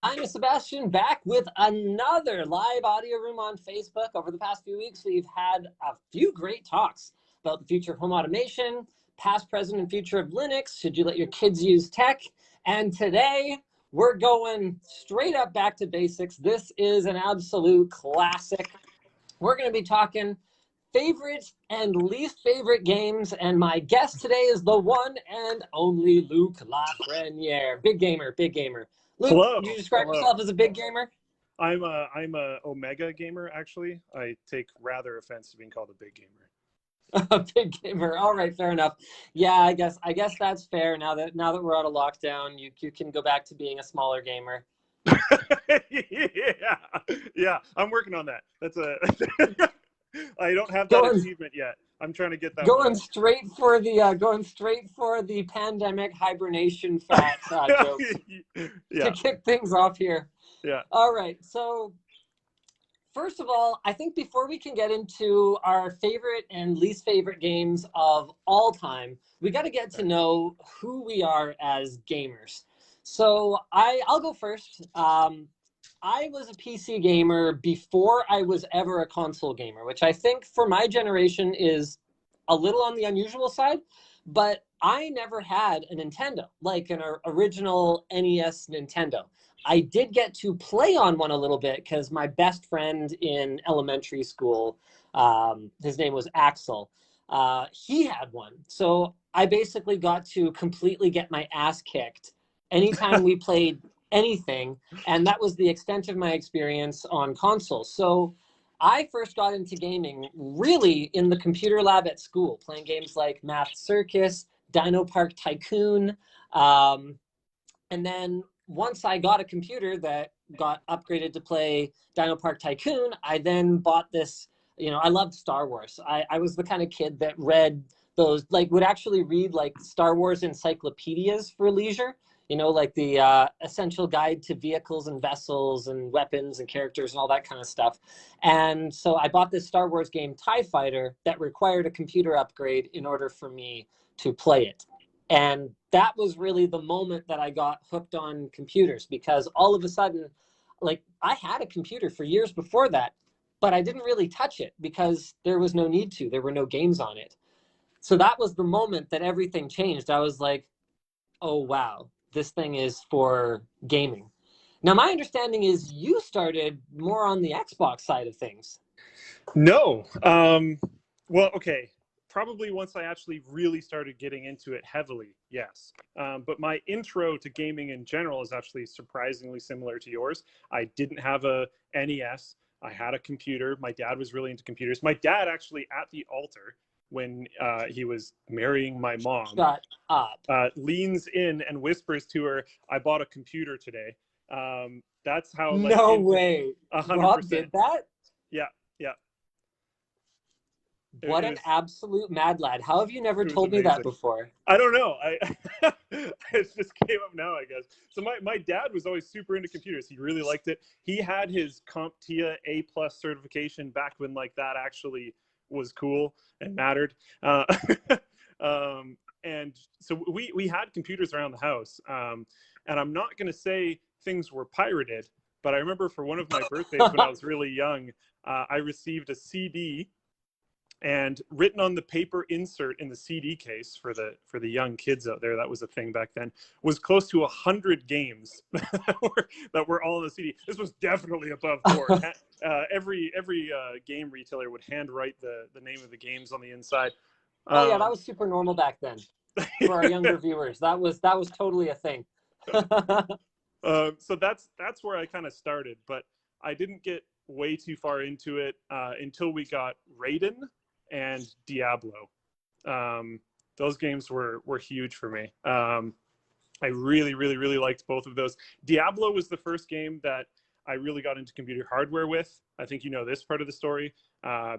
I'm Sebastian, back with another live audio room on Facebook. Over the past few weeks, we've had a few great talks about the future of home automation, past, present, and future of Linux. Should you let your kids use tech? And today, we're going straight up back to basics. This is an absolute classic. We're going to be talking favorite and least favorite games, and my guest today is the one and only Luke Lafreniere. Big gamer, big gamer. Luke, Hello. you describe Hello. yourself as a big gamer? I'm a Omega gamer, actually. I take rather offense to being called a big gamer. A big gamer. All right, fair enough. Yeah, I guess that's fair. Now that we're out of lockdown, you can go back to being a smaller gamer. Yeah, I'm working on that. I don't have that Going achievement yet. I'm trying to get that going one. straight for the pandemic hibernation fat jokes Yeah, to kick things off here. yeah. All right, so first of all, I think before we can get into our favorite and least favorite games of all time, we got to get to know who we are as gamers. So I'll go first. I was a PC gamer before I was ever a console gamer, which I think for my generation is a little on the unusual side, but I never had a Nintendo, like an original NES Nintendo. I did get to play on one a little bit because my best friend in elementary school, his name was Axel, he had one. So I basically got to completely get my ass kicked anytime we played anything, and that was the extent of my experience on consoles. So I first got into gaming really in the computer lab at school, playing games like Math Circus, Dino Park Tycoon, and then once I got a computer that got upgraded to play Dino Park Tycoon, I then bought this. I loved Star Wars. I was the kind of kid that read those, like, would actually read like Star Wars encyclopedias for leisure. Like the essential guide to vehicles and vessels and weapons and characters and all that kind of stuff. And so I bought this Star Wars game, TIE Fighter, that required a computer upgrade in order for me to play it. And that was really the moment that I got hooked on computers, because all of a sudden, like, I had a computer for years before that, but I didn't really touch it because there was no need to. There were no games on it. So that was the moment that everything changed. I was like, oh, wow, this thing is for gaming. Now, my understanding is you started more on the Xbox side of things. No. Well, okay. Probably once I actually really started getting into it heavily, yes. But my intro to gaming in general is actually surprisingly similar to yours. I didn't have a NES. I had a computer. My dad was really into computers. My dad actually, at the altar, when he was marrying my mom, Shut up. leans in and whispers to her, "I bought a computer today." That's how, like, No way. 100%. Rob did that? Yeah, yeah. What It an was absolute mad lad. How have you never it was told me that amazing. before? I don't know. It just came up now, I guess. So my dad was always super into computers. He really liked it. He had his CompTIA A+ certification back when, like, that actually was cool and mattered. And so we had computers around the house. And I'm not going to say things were pirated, but I remember for one of my birthdays when I was really young, I received a CD. And written on the paper insert in the CD case, for the young kids out there, that was a thing back then, was close to 100 games that were all in the CD. This was definitely above board. Every game retailer would handwrite the name of the games on the inside. Oh yeah, that was super normal back then for our younger viewers. That was totally a thing. So that's where I kind of started, but I didn't get way too far into it until we got Raiden and Diablo. Those games were huge for me. I really, really, really liked both of those. Diablo was the first game that I really got into computer hardware with. I think you know this part of the story,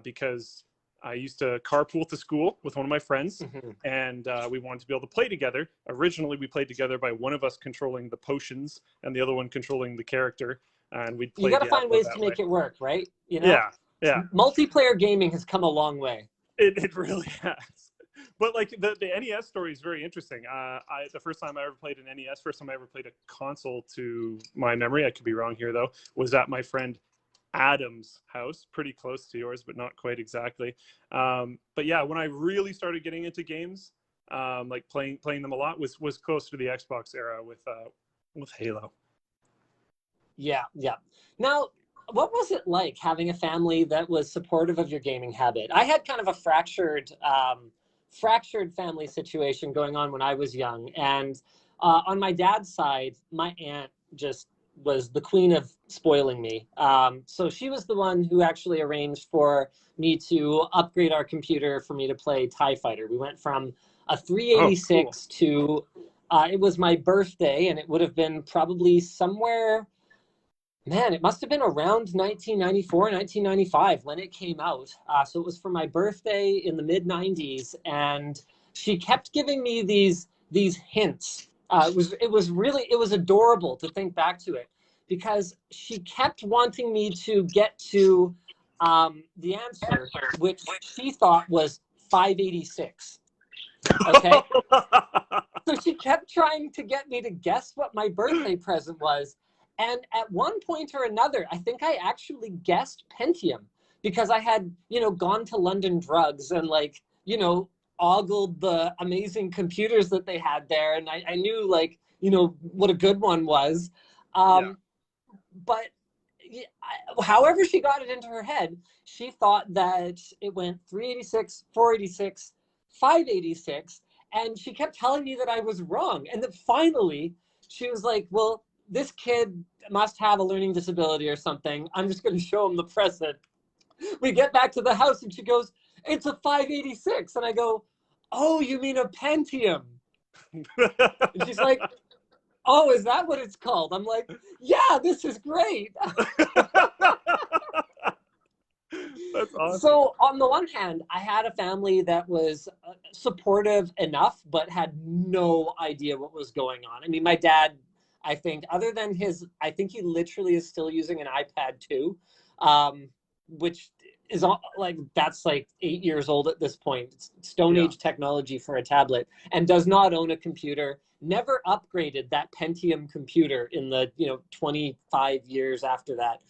because I used to carpool to school with one of my friends, and we wanted to be able to play together. Originally, we played together by one of us controlling the potions and the other one controlling the character, and we'd play. You got to Diablo find ways that to way. make it work, right? Yeah, yeah. Multiplayer gaming has come a long way. It really has. But like the NES story is very interesting. The first time I ever played an NES, first time I ever played a console to my memory, I could be wrong here though, was at my friend Adam's house, pretty close to yours, but not quite exactly. But yeah, when I really started getting into games, like playing them a lot, was close to the Xbox era with Halo. Yeah, yeah. Now, what was it like having a family that was supportive of your gaming habit? I had kind of a fractured family situation going on when I was young, and on my dad's side, my aunt just was the queen of spoiling me. So she was the one who actually arranged for me to upgrade our computer for me to play TIE Fighter. We went from a Oh, cool. 386 to it was my birthday, and it would have been probably somewhere, man, it must have been around 1994, 1995 when it came out. So it was for my birthday in the mid 90s, and she kept giving me these hints. It was adorable to think back to it, because she kept wanting me to get to the answer, which she thought was 586. Okay, so she kept trying to get me to guess what my birthday present was. And at one point or another, I think I actually guessed Pentium, because I had, gone to London Drugs and ogled the amazing computers that they had there. And I knew what a good one was. Yeah. Um, but however she got it into her head, she thought that it went 386, 486, 586, and she kept telling me that I was wrong. And that finally she was like, well, this kid must have a learning disability or something. I'm just going to show him the present. We get back to the house and she goes, it's a 586. And I go, oh, you mean a Pentium? And she's like, oh, is that what it's called? I'm like, yeah, this is great. That's awesome. So on the one hand, I had a family that was supportive enough, but had no idea what was going on. I mean, my dad, I think, other than I think he literally is still using an iPad too, which is that's like 8 years old at this point. It's Stone Yeah. Age technology for a tablet, and does not own a computer. Never upgraded that Pentium computer in the 25 years after that.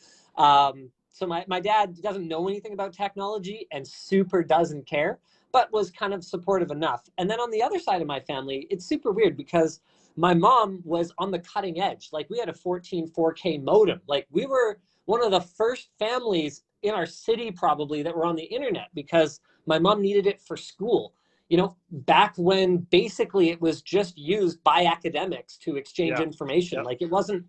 So my dad doesn't know anything about technology and super doesn't care, but was kind of supportive enough. And then on the other side of my family, it's super weird because my mom was on the cutting edge. Like, we had a 14 4K modem. Like, we were one of the first families in our city probably that were on the internet, because my mom needed it for school. Back when basically it was just used by academics to exchange Yeah. information. Yep. Like, it wasn't,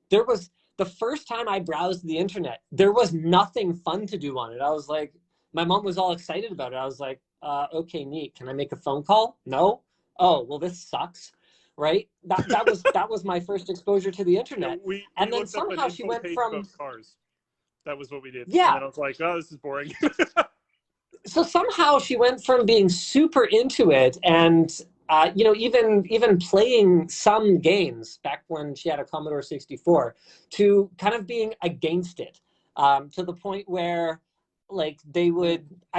there was, the first time I browsed the internet, there was nothing fun to do on it. I was like, my mom was all excited about it. I was like, okay, neat. Can I make a phone call? No. Oh, well, this sucks, right? That was my first exposure to the Yeah, internet. we And then looked up an somehow she info went page from, about cars. That was what we did. And yeah, then I was like, oh, this is boring. so somehow she went from being super into it, and even playing some games back when she had a Commodore 64, to kind of being against it, to the point where, like, they'd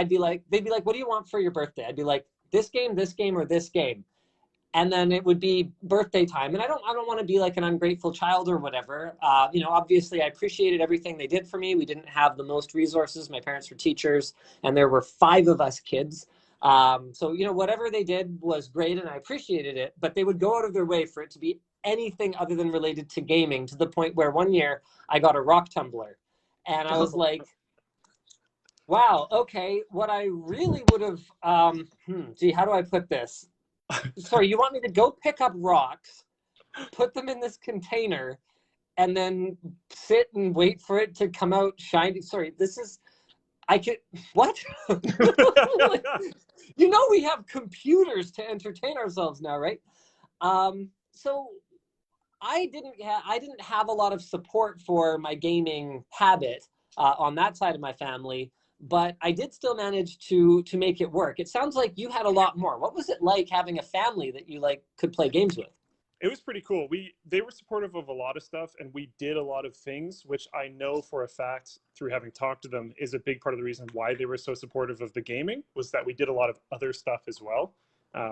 be like, what do you want for your birthday? I'd be like, this game, or this game. And then it would be birthday time, and I don't want to be like an ungrateful child or whatever. Obviously I appreciated everything they did for me. We didn't have the most resources. My parents were teachers, and there were 5 of us kids. So whatever they did was great, and I appreciated it, but they would go out of their way for it to be anything other than related to gaming, to the point where one year I got a rock tumbler, and I was like, wow, okay, what I really would have, gee, how do I put this? Sorry, you want me to go pick up rocks, put them in this container, and then sit and wait for it to come out shiny? Sorry, I could, what? Like, we have computers to entertain ourselves now, right? So I didn't have a lot of support for my gaming habit on that side of my family, but I did still manage to make it work. It sounds like you had a lot more. What was it like having a family that you could play games with? It was pretty cool. They were supportive of a lot of stuff, and we did a lot of things, which I know for a fact through having talked to them is a big part of the reason why they were so supportive of the gaming, was that we did a lot of other stuff as well.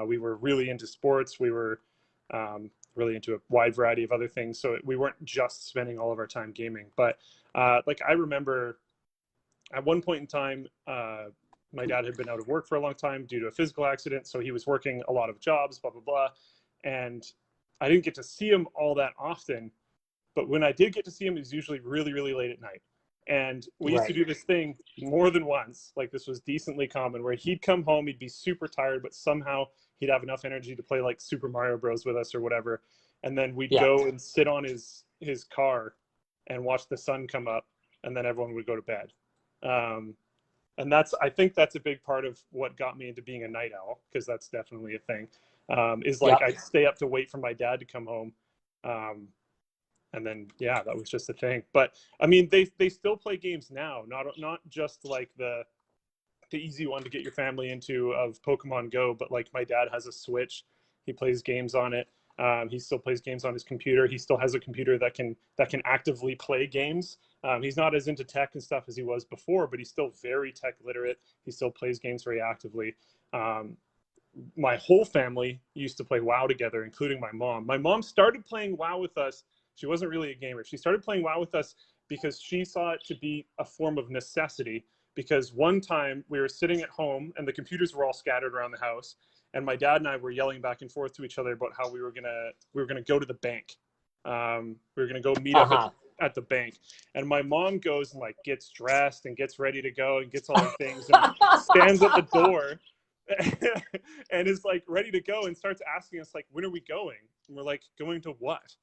We were really into sports. We were really into a wide variety of other things. So we weren't just spending all of our time gaming. But like I remember at one point in time, my dad had been out of work for a long time due to a physical accident. So he was working a lot of jobs, blah, blah, blah. And I didn't get to see him all that often. But when I did get to see him, it was usually really, really late at night. And we used to do this thing more than once. Like this was decently common where he'd come home, he'd be super tired, but somehow he'd have enough energy to play like Super Mario Bros. With us or whatever. And then we'd go and sit on his car and watch the sun come up, and then everyone would go to bed. And I think that's a big part of what got me into being a night owl, because that's definitely a thing. Is like I'd stay up to wait for my dad to come home. And then, yeah, that was just a thing. But I mean, they still play games now, not just like the easy one to get your family into of Pokemon Go, but like my dad has a Switch. He plays games on it. He still plays games on his computer. He still has a computer that can actively play games. He's not as into tech and stuff as he was before, but he's still very tech literate. He still plays games very actively. My whole family used to play WoW together, including my mom. My mom started playing WoW with us. She wasn't really a gamer. She started playing WoW with us because she saw it to be a form of necessity. Because one time we were sitting at home and the computers were all scattered around the house, and my dad and I were yelling back and forth to each other about how we were gonna go to the bank. We were gonna go meet up at the bank, and my mom goes and like gets dressed and gets ready to go and gets all her things and stands at the door and is like ready to go and starts asking us like, when are we going? And we're like, going to what?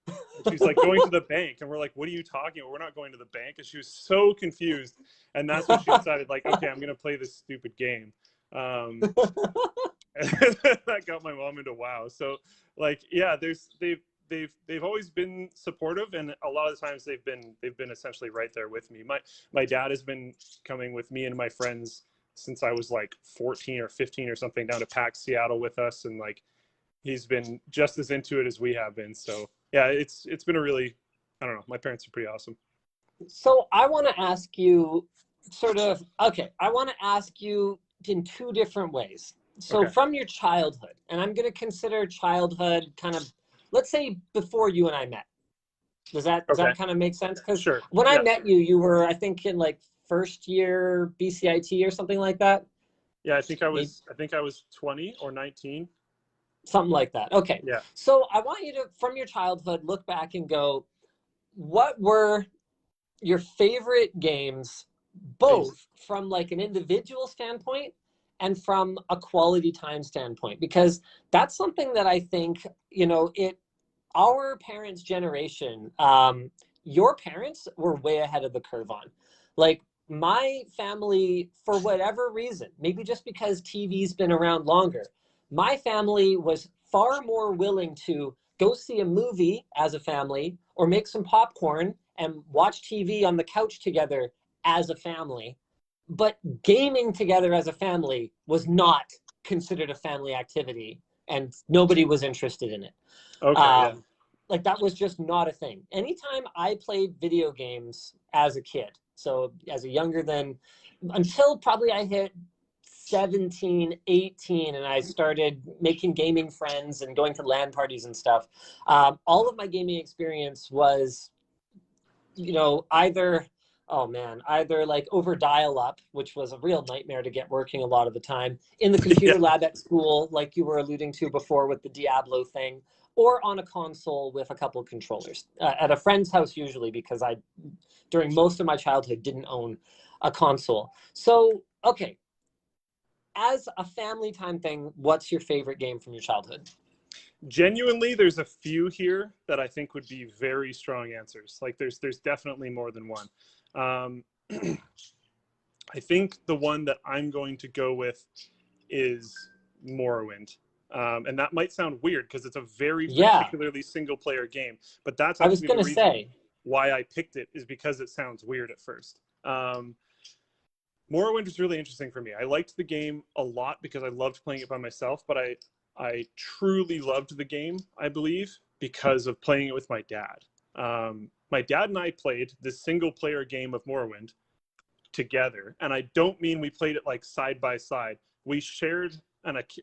And she's like, going to the bank. And we're like, what are you talking about? We're not going to the bank. And she was so confused. And that's when she decided like, okay, I'm going to play this stupid game. That got my mom into WoW. So like, yeah, they've always been supportive, and a lot of the times they've been essentially right there with me. My dad has been coming with me and my friends since I was like 14 or 15 or something down to PAX Seattle with us, and like he's been just as into it as we have been. So yeah, it's been a really, I don't know, my parents are pretty awesome. So I want to ask you I want to ask you in two different ways. So from your childhood, and I'm going to consider childhood kind of, let's say before you and I met. Does that kind of make sense? Because when I met you, you were, I think, in like first year BCIT or something like that. Yeah, I think I was 20 or 19. Something like that. Okay. Yeah. So I want you to, from your childhood, look back and go, what were your favorite games, both from like an individual standpoint and from a quality time standpoint? Because that's something that I think, our parents' generation, your parents were way ahead of the curve on. Like my family, for whatever reason, maybe just because TV's been around longer, my family was far more willing to go see a movie as a family or make some popcorn and watch TV on the couch together as a family. But gaming together as a family was not considered a family activity, and nobody was interested in it. Like that was just not a thing. Anytime I played video games as a kid, so as a younger than, until probably I hit 17, 18, and I started making gaming friends and going to LAN parties and stuff, all of my gaming experience was, either like over dial-up, which was a real nightmare to get working a lot of the time, in the computer lab at school, like you were alluding to before with the Diablo thing, or on a console with a couple of controllers at a friend's house usually, because I, during most of my childhood, didn't own a console. So, okay, as a family time thing, what's your favorite game from your childhood? Genuinely, there's a few here that I think would be very strong answers. Like there's definitely more than one. I think the one that I'm going to go with is Morrowind. And that might sound weird because it's a very particularly single player game, but that's actually the reason why I picked it, is because it sounds weird at first. Morrowind is really interesting for me. I liked the game a lot because I loved playing it by myself, but I truly loved the game, I believe, because of playing it with my dad. My dad and I played this single player game of Morrowind together, and I don't mean we played it like side by side. We shared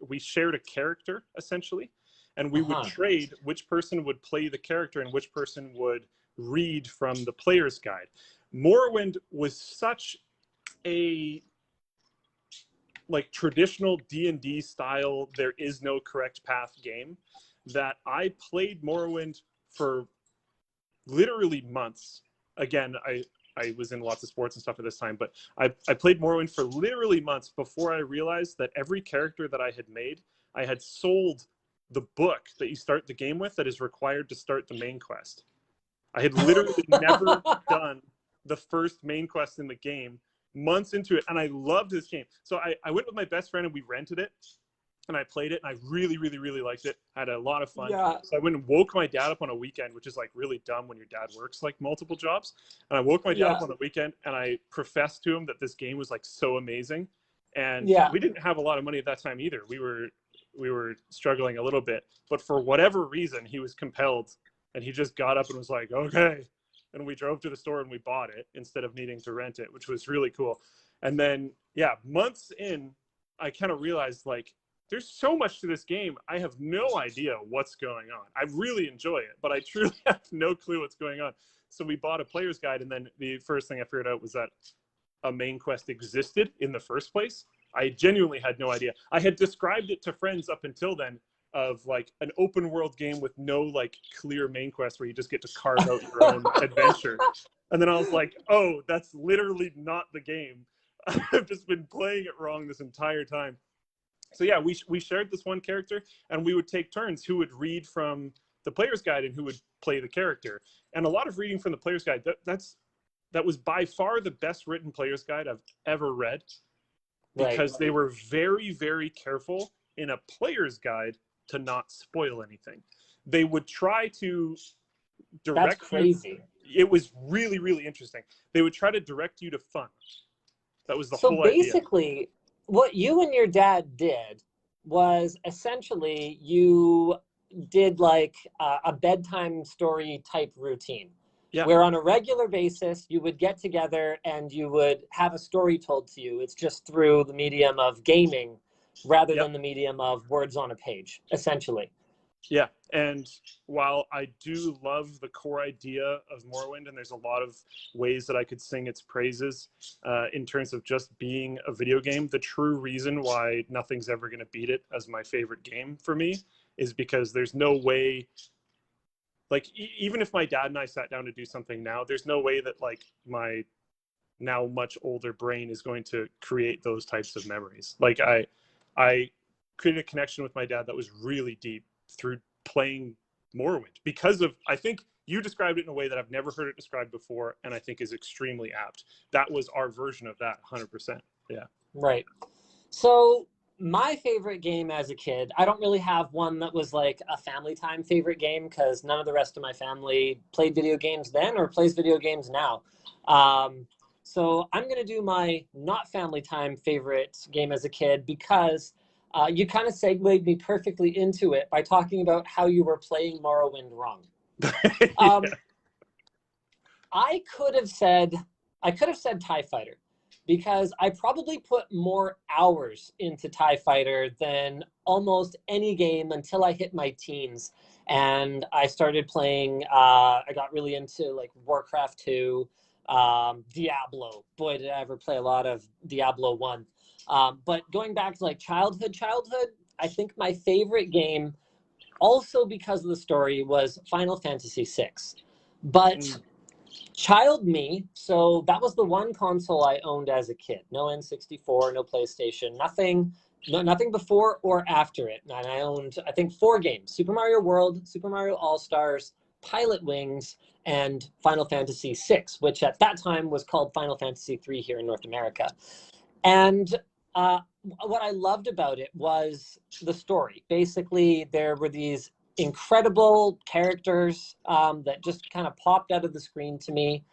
we shared a character essentially, and we would trade which person would play the character and which person would read from the player's guide. Morrowind was such a like traditional D&D style, there is no correct path game, that I played Morrowind for literally months. Again, I was in lots of sports and stuff at this time, but I played Morrowind for literally months before I realized that every character that I had made, I had sold the book that you start the game with that is required to start the main quest. I had literally never done the first main quest in the game, months into it, and I loved this game. So I went with my best friend and we rented it, and I played it, and I really, really, really liked it. I had a lot of fun. Yeah. So I went and woke my dad up on a weekend, which is like really dumb when your dad works like multiple jobs. And I woke my dad up on the weekend, and I professed to him that this game was like so amazing. And we didn't have a lot of money at that time either. We were struggling a little bit, but for whatever reason, he was compelled, and he just got up and was like, okay. And we drove to the store and we bought it instead of needing to rent it, which was really cool. And then, yeah, months in, I kind of realized like, there's so much to this game. I have no idea what's going on. I really enjoy it, but I truly have no clue what's going on. So we bought a player's guide, and then the first thing I figured out was that a main quest existed in the first place. I genuinely had no idea. I had described it to friends up until then of like an open world game with no like clear main quest where you just get to carve out your own adventure. And then I was like, oh, that's literally not the game. I've just been playing it wrong this entire time. So yeah, we shared this one character, and we would take turns who would read from the player's guide and who would play the character. And a lot of reading from the player's guide, that was by far the best written player's guide I've ever read, because they were very, very careful in a player's guide to not spoil anything. They would try to direct That's crazy. It was really, really interesting. They would try to direct you to fun. That was the whole idea. So basically, what you and your dad did was essentially you did like a bedtime story type routine, where on a regular basis you would get together and you would have a story told to you. It's just through the medium of gaming rather than the medium of words on a page, essentially. Yeah, and while I do love the core idea of Morrowind, and there's a lot of ways that I could sing its praises in terms of just being a video game, the true reason why nothing's ever going to beat it as my favorite game for me is because there's no way, like, even if my dad and I sat down to do something now, there's no way that, like, my now much older brain is going to create those types of memories. Like, I created a connection with my dad that was really deep through playing Morrowind, because of, I think you described it in a way that I've never heard it described before, and I think is extremely apt. That was our version of that, 100%. Yeah. Right. So my favorite game as a kid, I don't really have one that was like a family time favorite game, because none of the rest of my family played video games then or plays video games now. So I'm going to do my not family time favorite game as a kid, because you kind of segued me perfectly into it by talking about how you were playing Morrowind wrong. I could have said TIE Fighter, because I probably put more hours into TIE Fighter than almost any game until I hit my teens. And I started playing, I got really into like Warcraft 2, Diablo. Boy, did I ever play a lot of Diablo 1. But going back to like childhood, I think my favorite game, also because of the story, was Final Fantasy VI. But child me, so that was the one console I owned as a kid. No N64, no PlayStation, nothing before or after it. And I owned, I think, 4 games: Super Mario World, Super Mario All-Stars, Pilot Wings, and Final Fantasy VI, which at that time was called Final Fantasy III here in North America. And what I loved about it was the story. Basically, there were these incredible characters that just kind of popped out of the screen to me.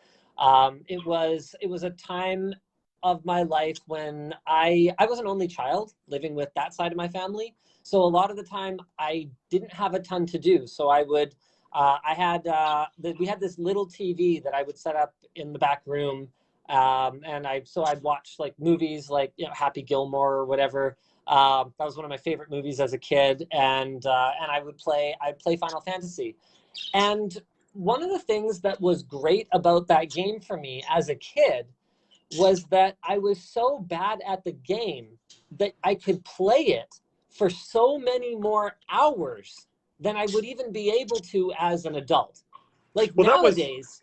It was a time of my life when I was an only child living with that side of my family. So a lot of the time I didn't have a ton to do. So I would, we had this little TV that I would set up in the back room. And I'd watch like movies like, you know, Happy Gilmore or whatever. That was one of my favorite movies as a kid, and I'd play Final Fantasy. And one of the things that was great about that game for me as a kid was that I was so bad at the game that I could play it for so many more hours than I would even be able to as an adult. Like Well, nowadays,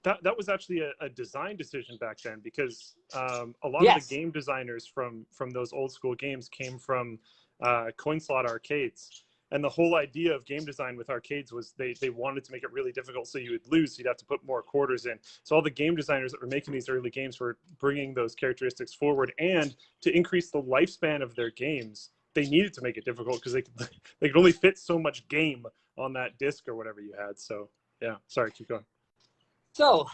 that was actually a design decision back then, because a lot of the yes, game designers from those old school games came from coin slot arcades. And the whole idea of game design with arcades was they wanted to make it really difficult so you would lose, so you'd have to put more quarters in. So all the game designers that were making these early games were bringing those characteristics forward, and to increase the lifespan of their games, they needed to make it difficult because they could only fit so much game on that disc or whatever you had. So yeah, sorry, keep going. so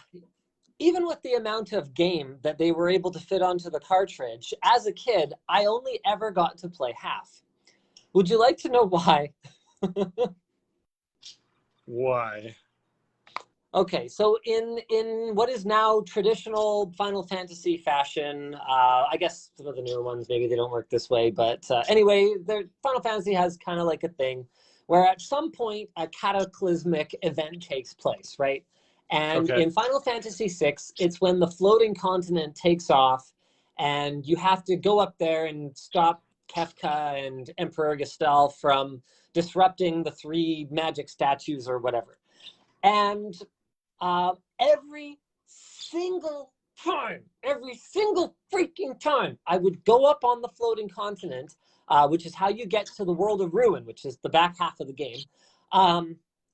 even with the amount of game that they were able to fit onto the cartridge, as a kid, I only ever got to play half. Would you like to know why? Why? Okay, so in what is now traditional Final Fantasy fashion, I guess some of the newer ones maybe they don't work this way, but anyway, Final Fantasy has kind of like a thing where at some point a cataclysmic event takes place, right? And Okay. in Final Fantasy VI, it's when the floating continent takes off, and you have to go up there and stop Kefka and Emperor Gestal from disrupting the three magic statues or whatever. And every every single freaking time, I would go up on the floating continent, which is how you get to the World of Ruin, which is the back half of the game.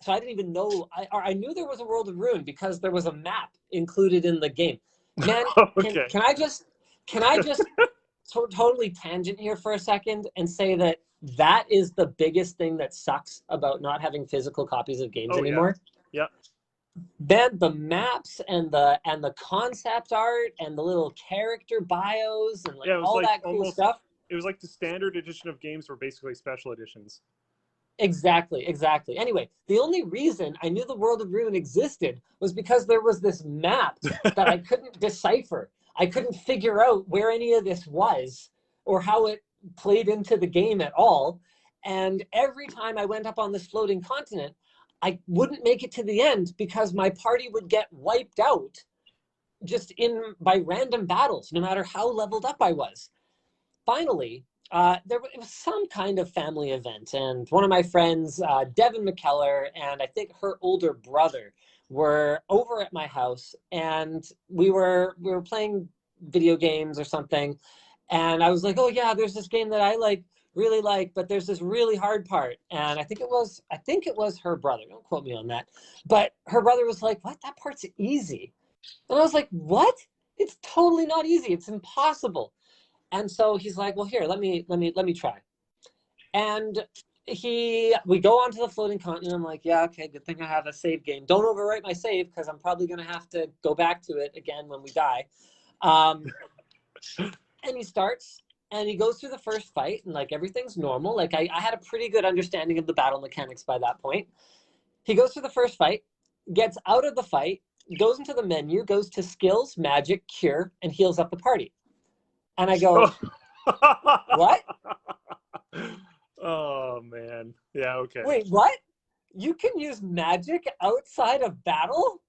So I didn't even know, I knew there was a World of Ruin because there was a map included in the game. Man, Okay. can I just totally tangent here for a second and say that that is the biggest thing that sucks about not having physical copies of games Oh yeah. anymore? Yeah. Then the maps and the concept art and the little character bios and like Yeah, it was all like that cool almost, stuff. it was like the standard edition of games were basically special editions. Exactly, exactly. Anyway, the only reason I knew the World of Ruin existed was because there was this map that I couldn't decipher. I couldn't figure out where any of this was or how it played into the game at all. And every time I went up on this floating continent, I wouldn't make it to the end because my party would get wiped out just in by random battles, no matter how leveled up I was. Finally, it was some kind of family event, and one of my friends, Devin McKellar, and I think her older brother were over at my house, and we were playing video games or something, and I was like, "Oh yeah, there's this game that I really like, but there's this really hard part." And I think it was her brother. Don't quote me on that, but her brother was like, "What? That part's easy." And I was like, "What? It's totally not easy. It's impossible." And so he's like, "Well, here, let me try." And we go onto the floating continent. I'm like, "Yeah, okay, good thing I have a save game. Don't overwrite my save because I'm probably gonna have to go back to it again when we die." Um, and he starts and he goes through the first fight and like everything's normal. Like I had a pretty good understanding of the battle mechanics by that point. He goes through the first fight, gets out of the fight, goes into the menu, goes to skills, magic, cure, and heals up the party. And I go, "What? Oh man. Yeah, okay. Wait, what? You can use magic outside of battle?"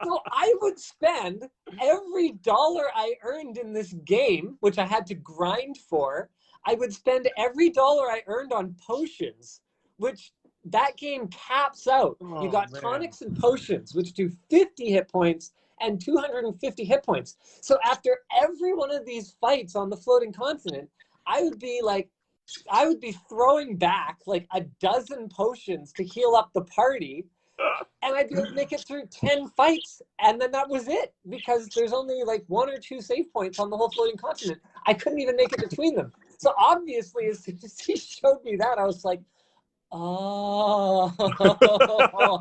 So I would spend every dollar I earned in this game, which I had to grind for, I would spend every dollar I earned on potions, which that game caps out. You Oh got man. tonics and potions, which do 50 hit points and 250 hit points. So after every one of these fights on the floating continent, I would be like, I would be throwing back like a dozen potions to heal up the party, and I'd be able to make it through 10 fights, and then that was it because there's only like one or two save points on the whole floating continent. I couldn't even make it between them. So obviously, as soon as he showed me that, I was like, "Oh,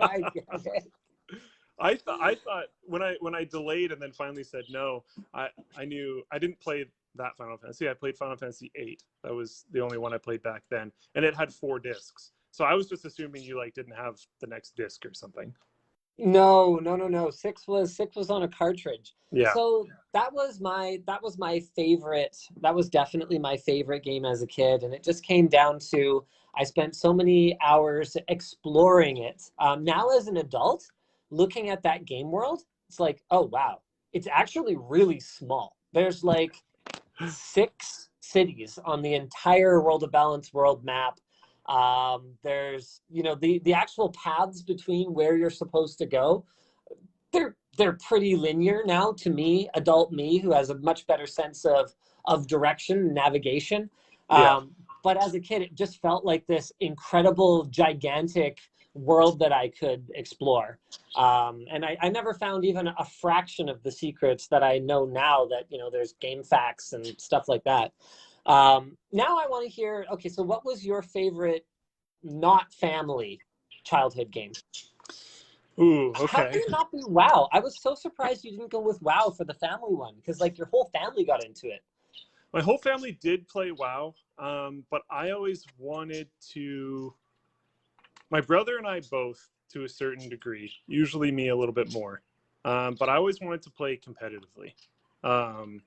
I get it." I thought when I delayed and then finally said no, I knew I didn't play that Final Fantasy. I played Final Fantasy VIII. That was the only one I played back then, and it had 4 discs. So I was just assuming you like didn't have the next disc or something. No. Six was on a cartridge. Yeah. So that was my favorite. That was definitely my favorite game as a kid, and it just came down to I spent so many hours exploring it. Now as an adult, looking at that game world, it's like, oh wow, it's actually really small. There's like 6 cities on the entire World of Balance world map. There's, the actual paths between where you're supposed to go. They're pretty linear now to me, adult me, who has a much better sense of direction and navigation. Yeah. But as a kid, it just felt like this incredible, gigantic world that I could explore. And I never found even a fraction of the secrets that I know now that, there's game facts and stuff like that. Now I want to hear, okay, so what was your favorite not family childhood game? Ooh, How could okay. it not be WoW? I was so surprised you didn't go with WoW for the family one because like your whole family got into it. My whole family did play WoW, but I always wanted to. My brother and I both, to a certain degree, usually me a little bit more, but I always wanted to play competitively, um,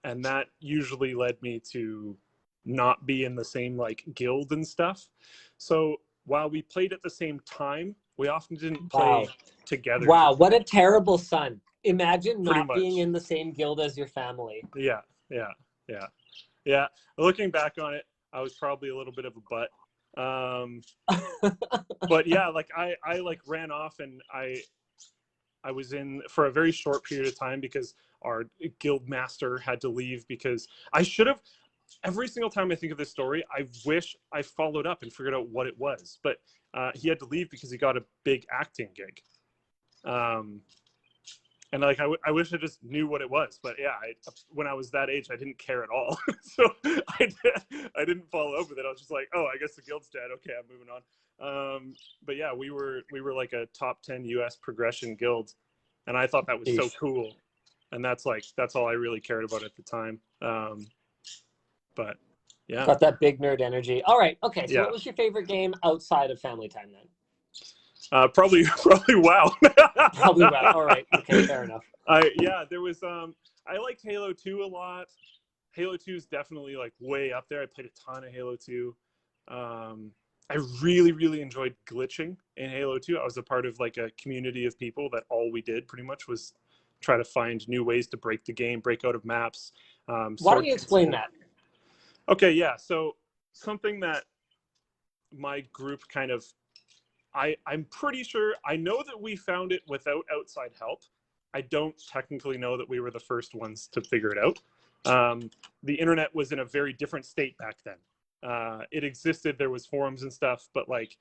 and that usually led me to not be in the same like guild and stuff. So while we played at the same time, we often didn't Wow. play together. Wow, what a terrible son. Imagine Pretty not being much. in the same guild as your family. Yeah, yeah, yeah. Yeah, looking back on it, I was probably a little bit of a butt. But yeah, like I like ran off and I was in for a very short period of time because our guild master had to leave because I should have every single time I think of this story, I wish I followed up and figured out what it was. But he had to leave because he got a big acting gig. Um, and like I wish I just knew what it was, but yeah, when I was that age, I didn't care at all. So I didn't follow up with it. I was just like, oh, I guess the guild's dead. Okay, I'm moving on. But yeah, we were like a top 10 U.S. progression guild, and I thought that was so Jeez. cool. And that's all I really cared about at the time. But yeah, Got that big nerd energy. All right. Okay. So, yeah, what was your favorite game outside of Family Time then? probably wow. Probably WoW. All right. Okay. Fair enough. There was I liked Halo 2 a lot. Halo 2 is definitely like way up there. I played a ton of Halo 2. Um, I really enjoyed glitching in Halo 2. I was a part of like a community of people that all we did pretty much was try to find new ways to break the game, break out of maps. Why don't Sword. you explain that? Okay, yeah. So something that my group kind of I'm pretty sure I know that we found it without outside help. I don't technically know that we were the first ones to figure it out. The internet was in a very different state back then. It existed, there was forums and stuff, but like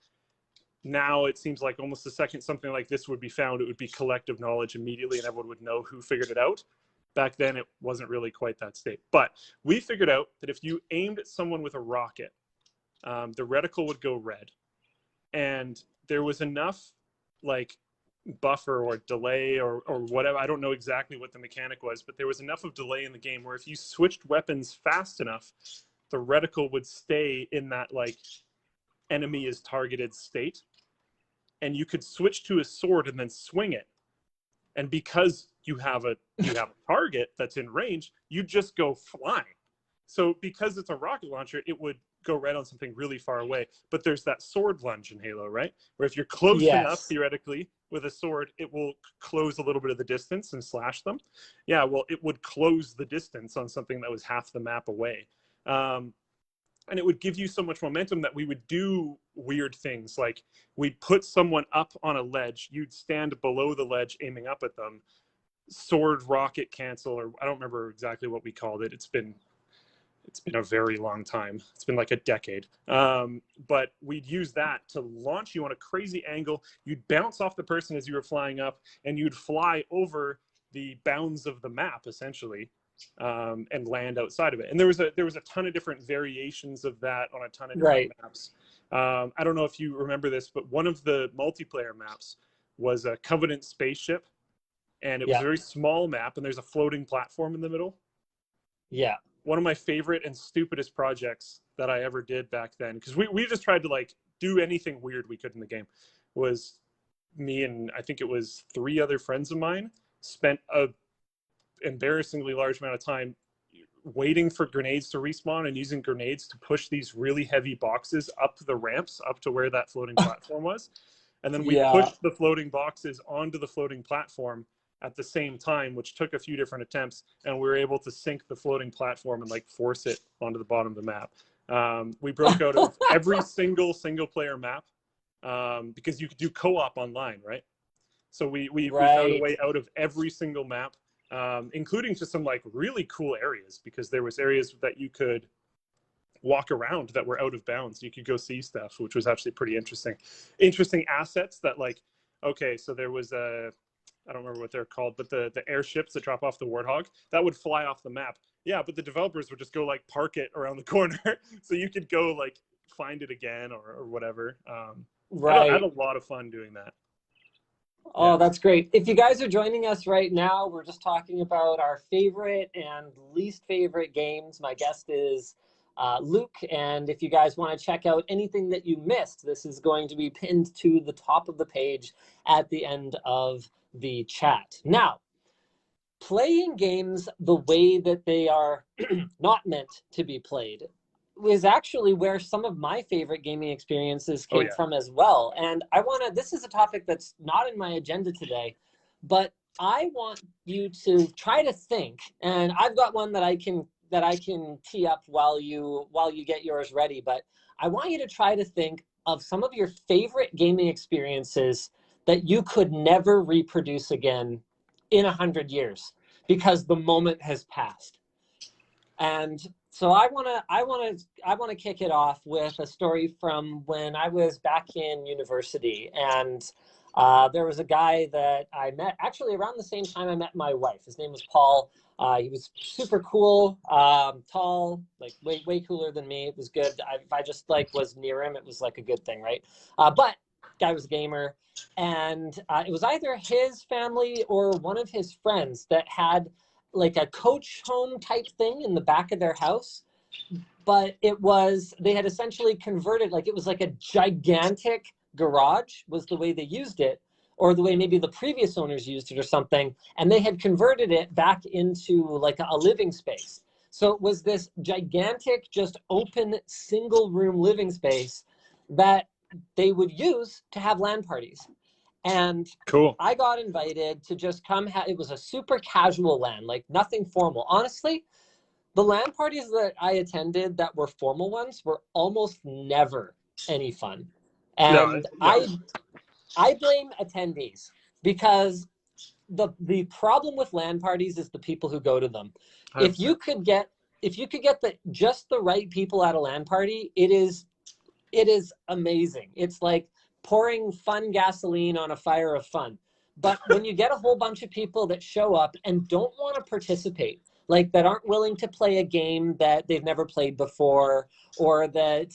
now it seems like almost the second something like this would be found, it would be collective knowledge immediately and everyone would know who figured it out. Back then, it wasn't really quite that state. But we figured out that if you aimed at someone with a rocket, the reticle would go red. And there was enough like buffer or delay or whatever. I don't know exactly what the mechanic was, but there was enough of delay in the game where if you switched weapons fast enough, the reticle would stay in that like enemy is targeted state. And you could switch to a sword and then swing it. And because you have a target that's in range, you just go flying. So because it's a rocket launcher, it would go red on something really far away. But there's that sword lunge in Halo, right? Where if you're close enough, Yes. theoretically, with a sword, it will close a little bit of the distance and slash them. Yeah, well, it would close the distance on something that was half the map away. Um, and it would give you so much momentum that we would do weird things like we'd put someone up on a ledge, you'd stand below the ledge aiming up at them, sword rocket cancel, or I don't remember exactly what we called it. It's been a very long time. It's been like a decade. But we'd use that to launch you on a crazy angle. You'd bounce off the person as you were flying up, and you'd fly over the bounds of the map essentially, and land outside of it. And there was a ton of different variations of that on a ton of different Right. maps. I don't know if you remember this, but one of the multiplayer maps was a Covenant spaceship, and it was a Yeah. very small map, and there's a floating platform in the middle. Yeah. One of my favorite and stupidest projects that I ever did back then, because we just tried to like do anything weird we could in the game, was me and I think it was 3 other friends of mine spent a embarrassingly large amount of time waiting for grenades to respawn and using grenades to push these really heavy boxes up the ramps up to where that floating platform was. And then we Yeah. pushed the floating boxes onto the floating platform at the same time, which took a few different attempts, and we were able to sink the floating platform and like force it onto the bottom of the map. We broke out of every single player map because you could do co-op online, right? So we found a way out of every single map, including to some like really cool areas, because there was areas that you could walk around that were out of bounds. You could go see stuff, which was actually pretty interesting. Interesting assets that like, okay, so there was I don't remember what they're called, but the airships that drop off the Warthog, that would fly off the map. Yeah, but the developers would just go like park it around the corner. So you could go like find it again or whatever. I had a lot of fun doing that. Oh, that's great. If you guys are joining us right now, we're just talking about our favorite and least favorite games. My guest is Luke, and if you guys want to check out anything that you missed, this is going to be pinned to the top of the page at the end of the chat. Now, playing games the way that they are not meant to be played was actually where some of my favorite gaming experiences came from as well. And I want to, this is a topic that's not in my agenda today, but I want you to try to think, and I've got one that I can tee up while you get yours ready, but I want you to try to think of some of your favorite gaming experiences that you could never reproduce again in 100 years because the moment has passed. And so I want to kick it off with a story from when I was back in university, and there was a guy that I met actually around the same time I met my wife. His name was Paul. He was super cool, tall, like way cooler than me. It was good. If I just like was near him, it was like a good thing, right? But guy was a gamer, and it was either his family or one of his friends that had like a coach home type thing in the back of their house, but they had essentially converted, like it was like a gigantic garage was the way they used it, or the way maybe the previous owners used it or something, and they had converted it back into like a living space. So it was this gigantic, just open single room living space that they would use to have LAN parties. And cool. I got invited to just come. It was a super casual LAN, like nothing formal. Honestly, the LAN parties that I attended that were formal ones were almost never any fun. And I blame attendees, because the problem with LAN parties is the people who go to them. 100%. If you could get just the right people at a LAN party, it is amazing. It's like pouring fun gasoline on a fire of fun. But when you get a whole bunch of people that show up and don't want to participate, like that aren't willing to play a game that they've never played before, or that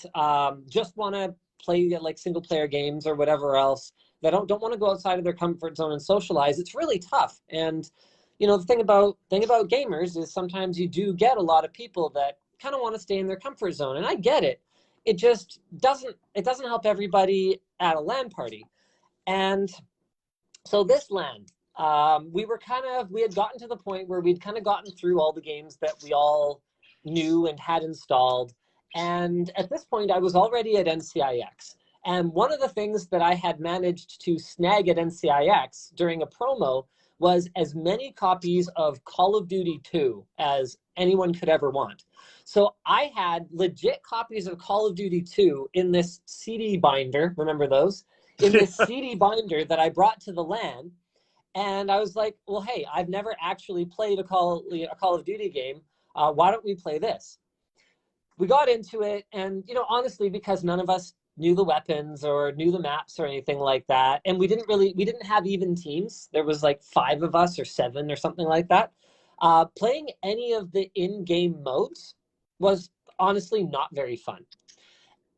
just want to play like single player games or whatever else, that don't want to go outside of their comfort zone and socialize, it's really tough. And you know, the thing about gamers is sometimes you do get a lot of people that kind of want to stay in their comfort zone, and I get it. It just doesn't help everybody at a LAN party. And so this LAN, we had gotten to the point where we'd kind of gotten through all the games that we all knew and had installed. And at this point, I was already at NCIX. And one of the things that I had managed to snag at NCIX during a promo was as many copies of Call of Duty 2 as anyone could ever want. So I had legit copies of Call of Duty 2 in this CD binder. Remember those? In this CD binder that I brought to the LAN. And I was like, well, hey, I've never actually played a Call of Duty game. Why don't we play this? We got into it, and you know, honestly, because none of us knew the weapons or knew the maps or anything like that, and we didn't have even teams. There was like 5 of us or 7 or something like that. Playing any of the in-game modes was honestly not very fun.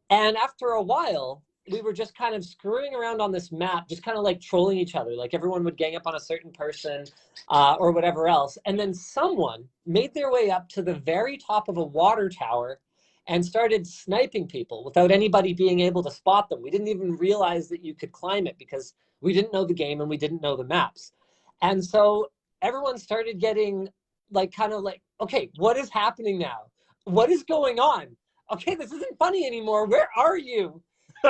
And after a while, we were just kind of screwing around on this map, just kind of like trolling each other. Like everyone would gang up on a certain person or whatever else. And then someone made their way up to the very top of a water tower and started sniping people without anybody being able to spot them. We didn't even realize that you could climb it because we didn't know the game and we didn't know the maps. And so everyone started getting like kind of like, okay, what is happening now? What is going on? Okay, this isn't funny anymore. Where are you?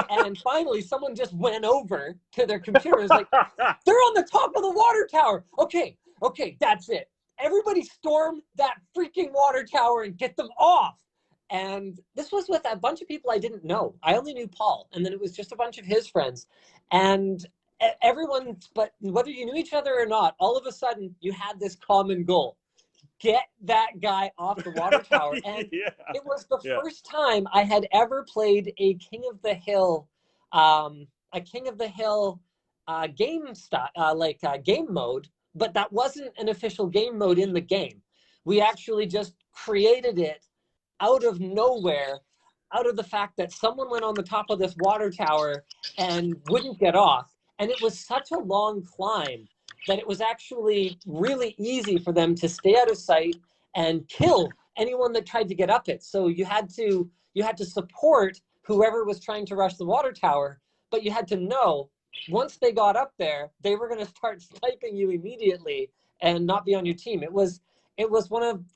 And finally, someone just went over to their computer and was like, they're on the top of the water tower. Okay, that's it. Everybody storm that freaking water tower and get them off. And this was with a bunch of people I didn't know. I only knew Paul. And then it was just a bunch of his friends. And everyone, but whether you knew each other or not, all of a sudden you had this common goal. Get that guy off the water tower. And it was the first time I had ever played a King of the Hill, game game mode, but that wasn't an official game mode in the game. We actually just created it out of nowhere, out of the fact that someone went on the top of this water tower and wouldn't get off. And it was such a long climb that it was actually really easy for them to stay out of sight and kill anyone that tried to get up it. So you had to support whoever was trying to rush the water tower, but you had to know once they got up there, they were going to start sniping you immediately and not be on your team. It was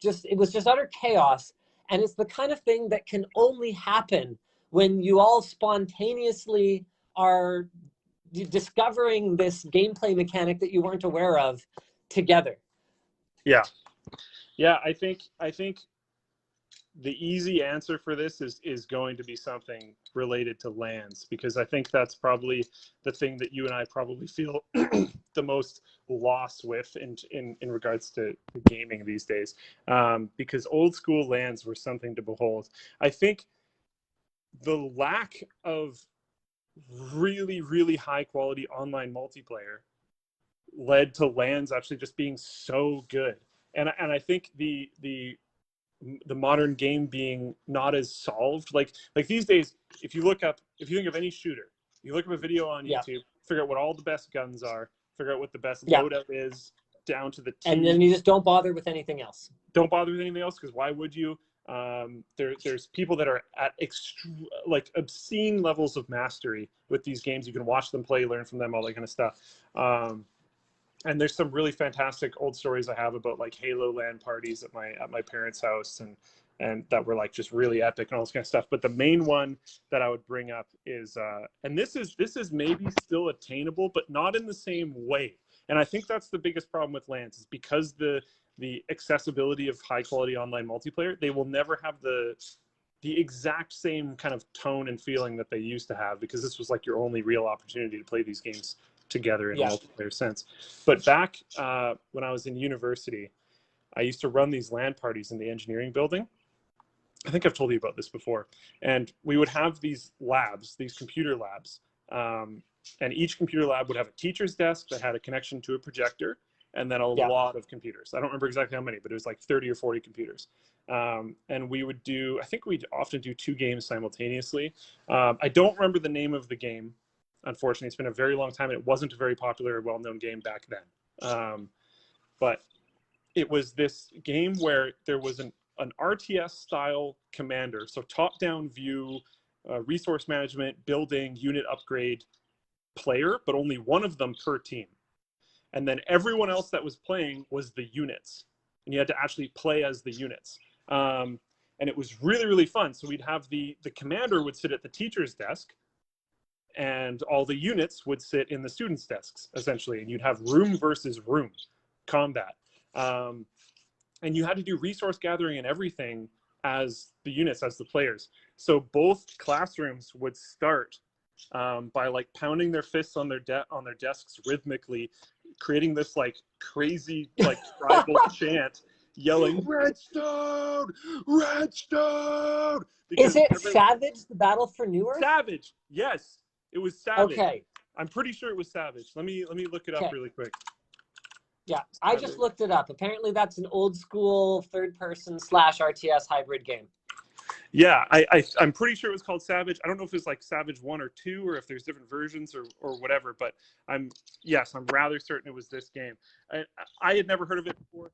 just utter chaos. And it's the kind of thing that can only happen when you all spontaneously are discovering this gameplay mechanic that you weren't aware of together. Yeah. I think the easy answer for this is going to be something related to LANs, because I think that's probably the thing that you and I probably feel the most lost with in regards to gaming these days, because old school LANs were something to behold. I think the lack of really, really high quality online multiplayer led to LANs actually just being so good. And I think the modern game being not as solved. Like these days, if you think of any shooter, you look up a video on YouTube, figure out what all the best guns are, figure out what the best loadout is, down to the T. And then you just don't bother with anything else. Don't bother with anything else, because why would you? There's people that are at obscene levels of mastery with these games. You can watch them play, learn from them, all that kind of stuff. And there's some really fantastic old stories I have about like Halo LAN parties at my parents' house, and that were like just really epic and all this kind of stuff. But the main one that I would bring up is, and this is maybe still attainable, but not in the same way. And I think that's the biggest problem with LANs, is because the accessibility of high quality online multiplayer, they will never have the exact same kind of tone and feeling that they used to have, because this was like your only real opportunity to play these games together in a multiplayer sense. But back when I was in university, I used to run these LAN parties in the engineering building. I think I've told you about this before. And we would have these labs, these computer labs, and each computer lab would have a teacher's desk that had a connection to a projector, and then a lot of computers. I don't remember exactly how many, but it was like 30 or 40 computers. And we would I think we'd often do 2 games simultaneously. I don't remember the name of the game. Unfortunately, it's been a very long time, and it wasn't a very popular or well-known game back then. But it was this game where there was an RTS-style commander, so top-down view, resource management, building, unit upgrade player, but only one of them per team. And then everyone else that was playing was the units, and you had to actually play as the units. And it was really, really fun. So we'd have the commander would sit at the teacher's desk, and all the units would sit in the students' desks, essentially. And you'd have room versus room combat. And you had to do resource gathering and everything as the units, as the players. So both classrooms would start by like pounding their fists on their desks rhythmically, creating this like crazy like tribal chant, yelling "Redstone, Redstone!" Is it Savage, the Battle for Newark? Savage, yes, it was Savage. Okay, I'm pretty sure it was Savage. Let me look it up really quick. Yeah, I just looked it up. Apparently, that's an old school third-person / RTS hybrid game. Yeah, I'm pretty sure it was called Savage. I don't know if it's like Savage 1 or 2, or if there's different versions or whatever, but I'm rather certain it was this game. I had never heard of it before.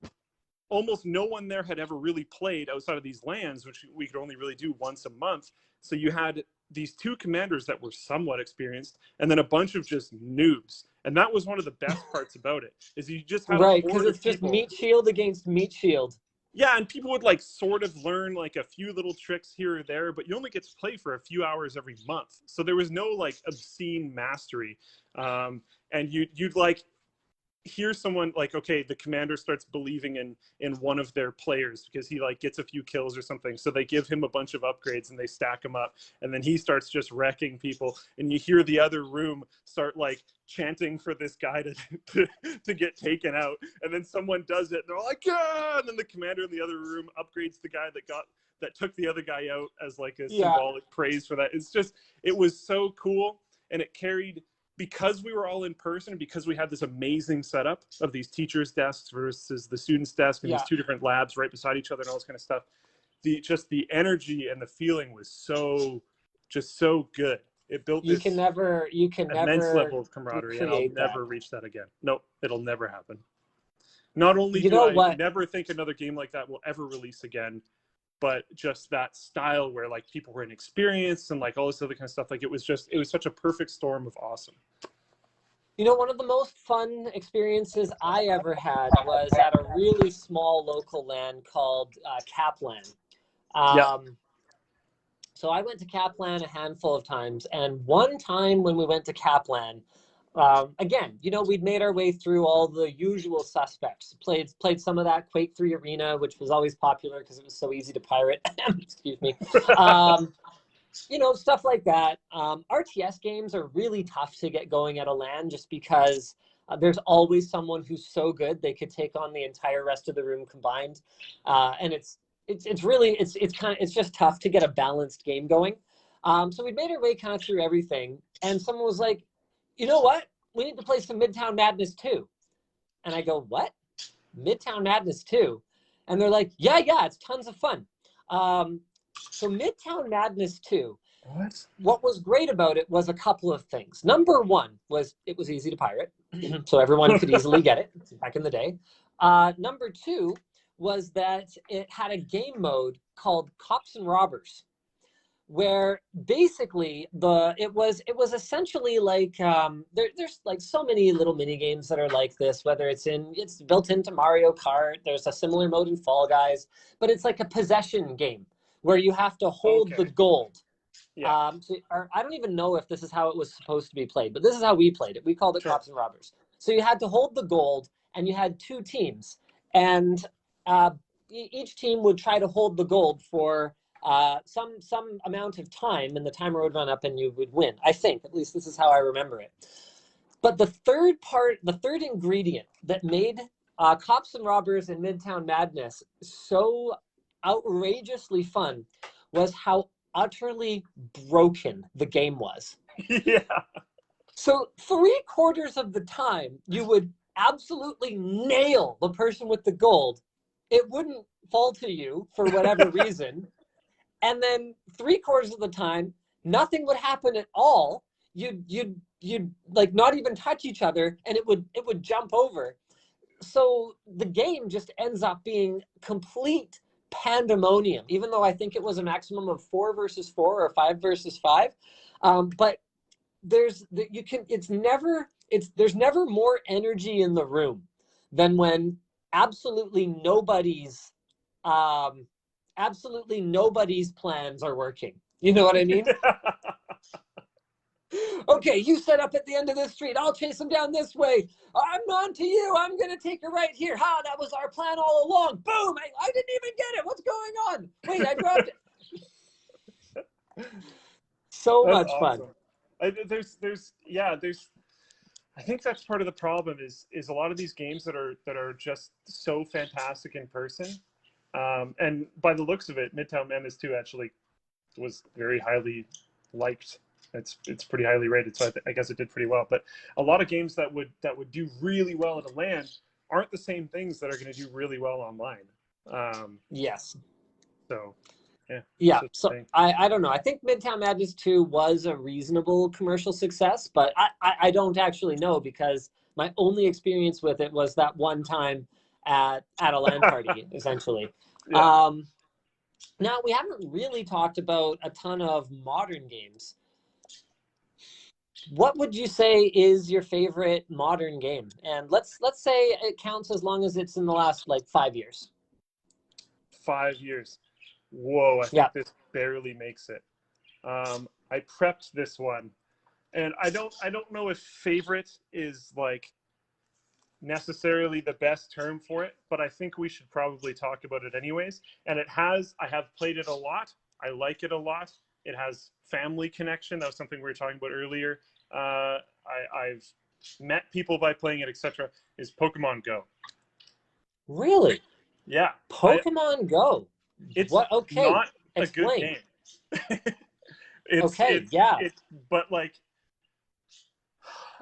almost no one there had ever really played outside of these LANs, which we could only really do once a month. So you had these two commanders that were somewhat experienced, and then a bunch of just noobs. And that was one of the best parts about it, is you just had Right, a because horde it's of just people. meat shield against meat shield. Yeah, and people would like sort of learn like a few little tricks here or there, but you only get to play for a few hours every month. So there was no like obscene mastery. And you'd like hear someone like, okay, the commander starts believing in one of their players because he like gets a few kills or something, so they give him a bunch of upgrades and they stack him up, and then he starts just wrecking people, and you hear the other room start like chanting for this guy to get taken out, and then someone does it and they're like, yeah, and then the commander in the other room upgrades the guy that took the other guy out as like a symbolic praise for that. It was so cool, and it carried, because we were all in person, because we had this amazing setup of these teachers' desks versus the students' desk and these two different labs right beside each other and all this kind of stuff. The energy and the feeling was so good. It built this immense level of camaraderie, and I'll never reach that again. Nope, it'll never happen. Not only do I never think another game like that will ever release again, but just that style where like people were inexperienced and like all this other kind of stuff. Like it was such a perfect storm of awesome. You know, one of the most fun experiences I ever had was at a really small local LAN called Kaplan. So I went to Kaplan a handful of times, and one time when we went to Kaplan, again, you know, we'd made our way through all the usual suspects. Played some of that Quake 3 Arena, which was always popular because it was so easy to pirate. Excuse me. You know, stuff like that. RTS games are really tough to get going at a LAN just because there's always someone who's so good they could take on the entire rest of the room combined, and it's just tough to get a balanced game going. So we made our way kind of through everything, and someone was like, you know what? We need to play some Midtown Madness 2. And I go, what? Midtown Madness 2? And they're like, yeah, it's tons of fun. So Midtown Madness 2, what was great about it was a couple of things. Number one was it was easy to pirate, so everyone could easily get it back in the day. Number two was that it had a game mode called Cops and Robbers, where basically it was essentially like there's like so many little mini games that are like this, whether it's built into Mario Kart. There's a similar mode in Fall Guys, but it's like a possession game where you have to hold the gold. I don't even know if this is how it was supposed to be played, but this is how we played it. We called it Cops and Robbers. So you had to hold the gold, and you had two teams, and each team would try to hold the gold for some amount of time, and the timer would run up and you would win. I think, at least this is how I remember it. But the third ingredient that made Cops and Robbers and Midtown Madness so outrageously fun was how utterly broken the game was. Yeah. So 3/4 of the time you would absolutely nail the person with the gold. It wouldn't fall to you for whatever reason. And then 3/4 of the time, nothing would happen at all. You'd like not even touch each other, and it would jump over. So the game just ends up being complete pandemonium, even though I think it was a maximum of 4 versus 4 or 5 versus 5. But there's never more energy in the room than when absolutely nobody's plans are working. You know what I mean? Okay, you set up at the end of this street. I'll chase him down this way. I'm on to you. I'm going to take you right here. That was our plan all along. Boom! I didn't even get it. What's going on? Wait, I dropped it. So That's much awesome. Fun. I think that's part of the problem is a lot of these games that are just so fantastic in person. And by the looks of it, Midtown Madness 2 actually was very highly liked. It's pretty highly rated, so I guess it did pretty well. But a lot of games that would do really well at a LAN aren't the same things that are going to do really well online. Yes. So, yeah. Yeah. So I don't know. I think Midtown Madness 2 was a reasonable commercial success, but I don't actually know because my only experience with it was that one time at a LAN party, essentially. Yeah. Now, we haven't really talked about a ton of modern games. What would you say is your favorite modern game? And let's say it counts as long as it's in the last like 5 years. 5 years. Whoa, I Yeah, think this barely makes it. I prepped this one, and I don't know if favorite is like necessarily the best term for it, but I think we should probably talk about it anyways. And I have played it a lot. I like it a lot. It has family connection. That was something we were talking about earlier. I've met people by playing it, etc. Is Pokemon Go. really? Yeah, Pokemon Go. it's What? Okay, not a good explain. game. it's Okay, it's yeah, it's but like,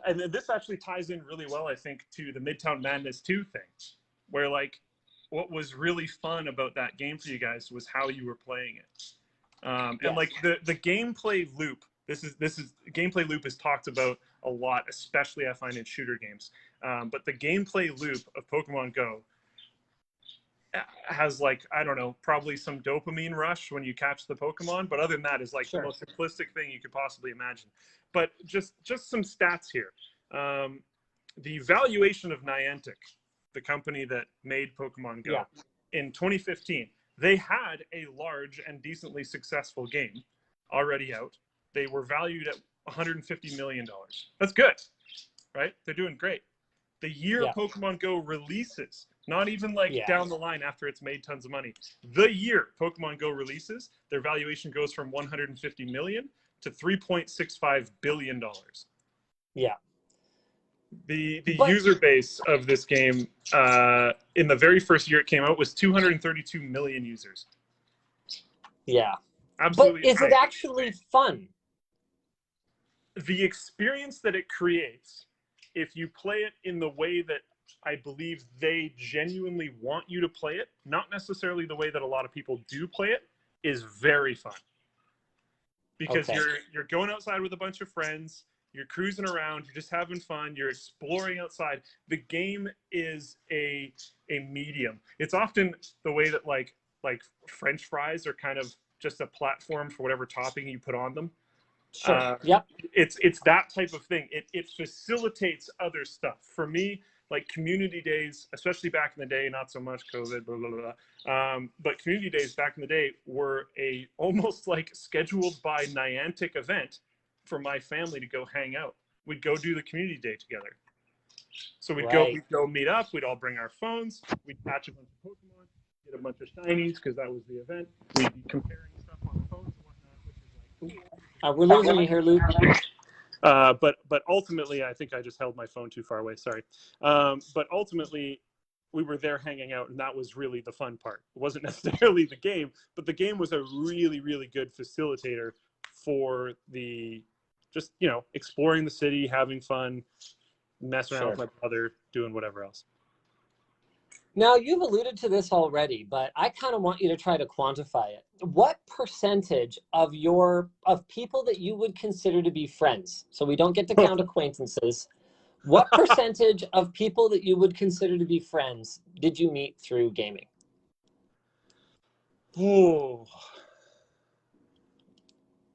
and this actually ties in really well, I think, to the Midtown Madness 2 thing, where like what was really fun about that game for you guys was how you were playing it, and yes, like the gameplay loop. This is gameplay loop is talked about a lot, especially I find in shooter games. But the gameplay loop of Pokemon Go has like, I don't know, probably some dopamine rush when you catch the Pokemon, but other than that is like the sure. most simplistic thing you could possibly imagine. But just some stats here. The valuation of Niantic, the company that made Pokemon Go, Yeah, in 2015, they had a large and decently successful game already out. They were valued at $150 million. That's good, right? They're doing great. The year yeah, Pokemon Go releases, not even like yeah. down the line after it's made tons of money. The year Pokemon Go releases, their valuation goes from 150 million to 3.65 billion dollars. Yeah. The But user base of this game in the very first year it came out was 232 million users. yeah. But Absolutely is it insane. actually fun? The experience that it creates, if you play it in the way that I believe they genuinely want you to play it, not necessarily the way that a lot of people do play it, is very fun. Because Okay. you're going outside with a bunch of friends, you're cruising around, you're just having fun, you're exploring outside. The game is a medium. It's often the way that like French fries are kind of just a platform for whatever topping you put on them. Sure. uh, Yep. it's that type of thing. It facilitates other stuff for me, like community days, especially back in the day. Not so much COVID, blah blah blah. But community days back in the day were a almost like scheduled by Niantic event for my family to go hang out. We'd go do the community day together. So Right. we'd go meet up. We'd all bring our phones. We'd catch a bunch of Pokemon, get a bunch of shinies because that was the event. We'd be comparing stuff on the phones and whatnot, which is like cool. We're losing you here, Luke. But ultimately, I think I just held my phone too far away. Sorry. But ultimately, we were there hanging out, and that was really the fun part. It wasn't necessarily the game, but the game was a really, really good facilitator for the just exploring the city, having fun, messing around Sure. with my brother, doing whatever else. Now, you've alluded to this already, but I kind of want you to try to quantify it. What percentage of people that you would consider to be friends, so we don't get to count acquaintances, what percentage of people that you would consider to be friends did you meet through gaming? Oh,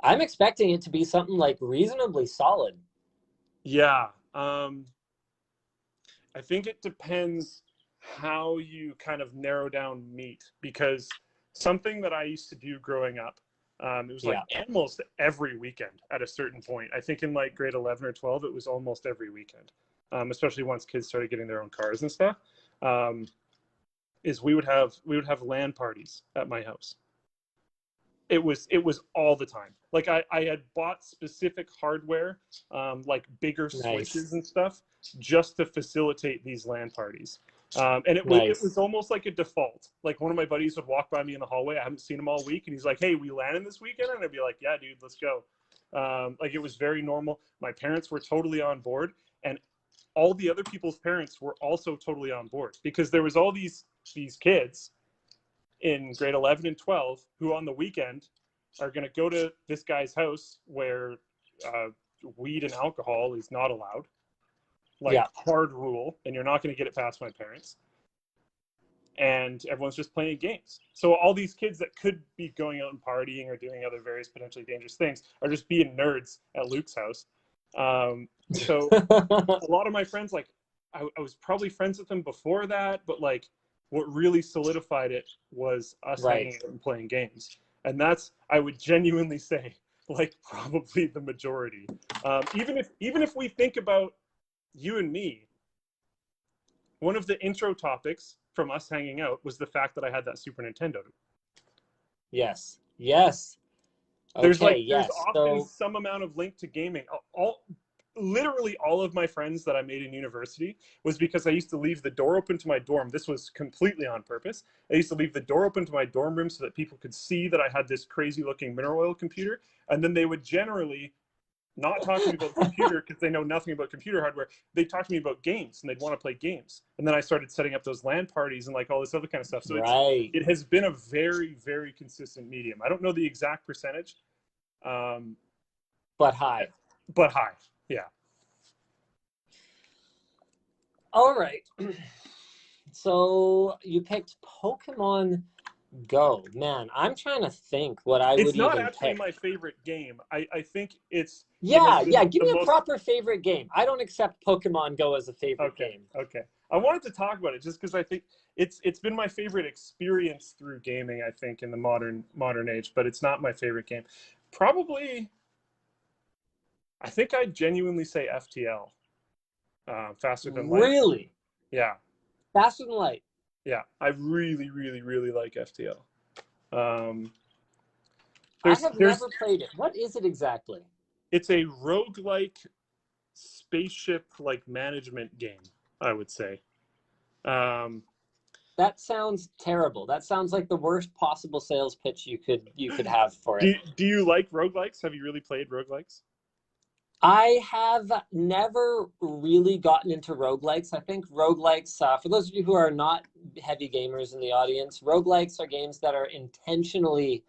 I'm expecting it to be something like reasonably solid. yeah. I think it depends how you kind of narrow down meat, because something that I used to do growing up, it was like Yeah. almost every weekend at a certain point. I think in like grade 11 or 12, it was almost every weekend, especially once kids started getting their own cars and stuff. Is we would have LAN parties at my house. It was all the time. Like I had bought specific hardware, like bigger Nice. switches and stuff, just to facilitate these LAN parties. And it Nice. was almost like a default. Like one of my buddies would walk by me in the hallway. I haven't seen him all week, and he's like, "Hey, we landing this weekend?" And I'd be like, "Yeah, dude, let's go." Like it was very normal. My parents were totally on board, and all the other people's parents were also totally on board, because there was all these kids in grade 11 and 12 who on the weekend are going to go to this guy's house where weed and alcohol is not allowed, like Yeah. hard rule, and you're not going to get it past my parents. and everyone's just playing games. So all these kids that could be going out and partying or doing other various potentially dangerous things are just being nerds at Luke's house. So a lot of my friends, like I was probably friends with them before that, but like what really solidified it was us hanging out and playing games. And that's, I would genuinely say, like probably the majority. Even if we think about you and me, one of the intro topics from us hanging out was the fact that I had that Super Nintendo. Yes. Yes. There's Okay. there's Yes. often some amount of link to gaming. Literally all of my friends that I made in university was because I used to leave the door open to my dorm. This was completely on purpose. I used to leave the door open to my dorm room so that people could see that I had this crazy looking mineral oil computer. And then they would generally not talk to me about the computer because they know nothing about computer hardware. They talk to me about games and they'd want to play games. And then I started setting up those LAN parties and like all this other kind of stuff. So it has been a very, very consistent medium. I don't know the exact percentage. But high. But high. Yeah. All right. So you picked Pokemon Go. Man, I'm trying to think what I would even pick. It's not actually my favorite game. I think it's... Yeah. Give me a proper favorite game. I don't accept Pokemon Go as a favorite game. Okay. I wanted to talk about it just because I think it's been my favorite experience through gaming, I think, in the modern age, but it's not my favorite game. Probably... I think I'd genuinely say FTL. Faster Than Light. Really? Yeah. Faster Than Light. Yeah. I really, really, really like FTL. I have never played it. What is it exactly? It's a roguelike spaceship like management game, I would say. That sounds terrible. That sounds like the worst possible sales pitch you could have for it. Do you like roguelikes? Have you really played roguelikes? I have never really gotten into roguelikes. I think roguelikes, for those of you who are not heavy gamers in the audience, roguelikes are games that are intentionally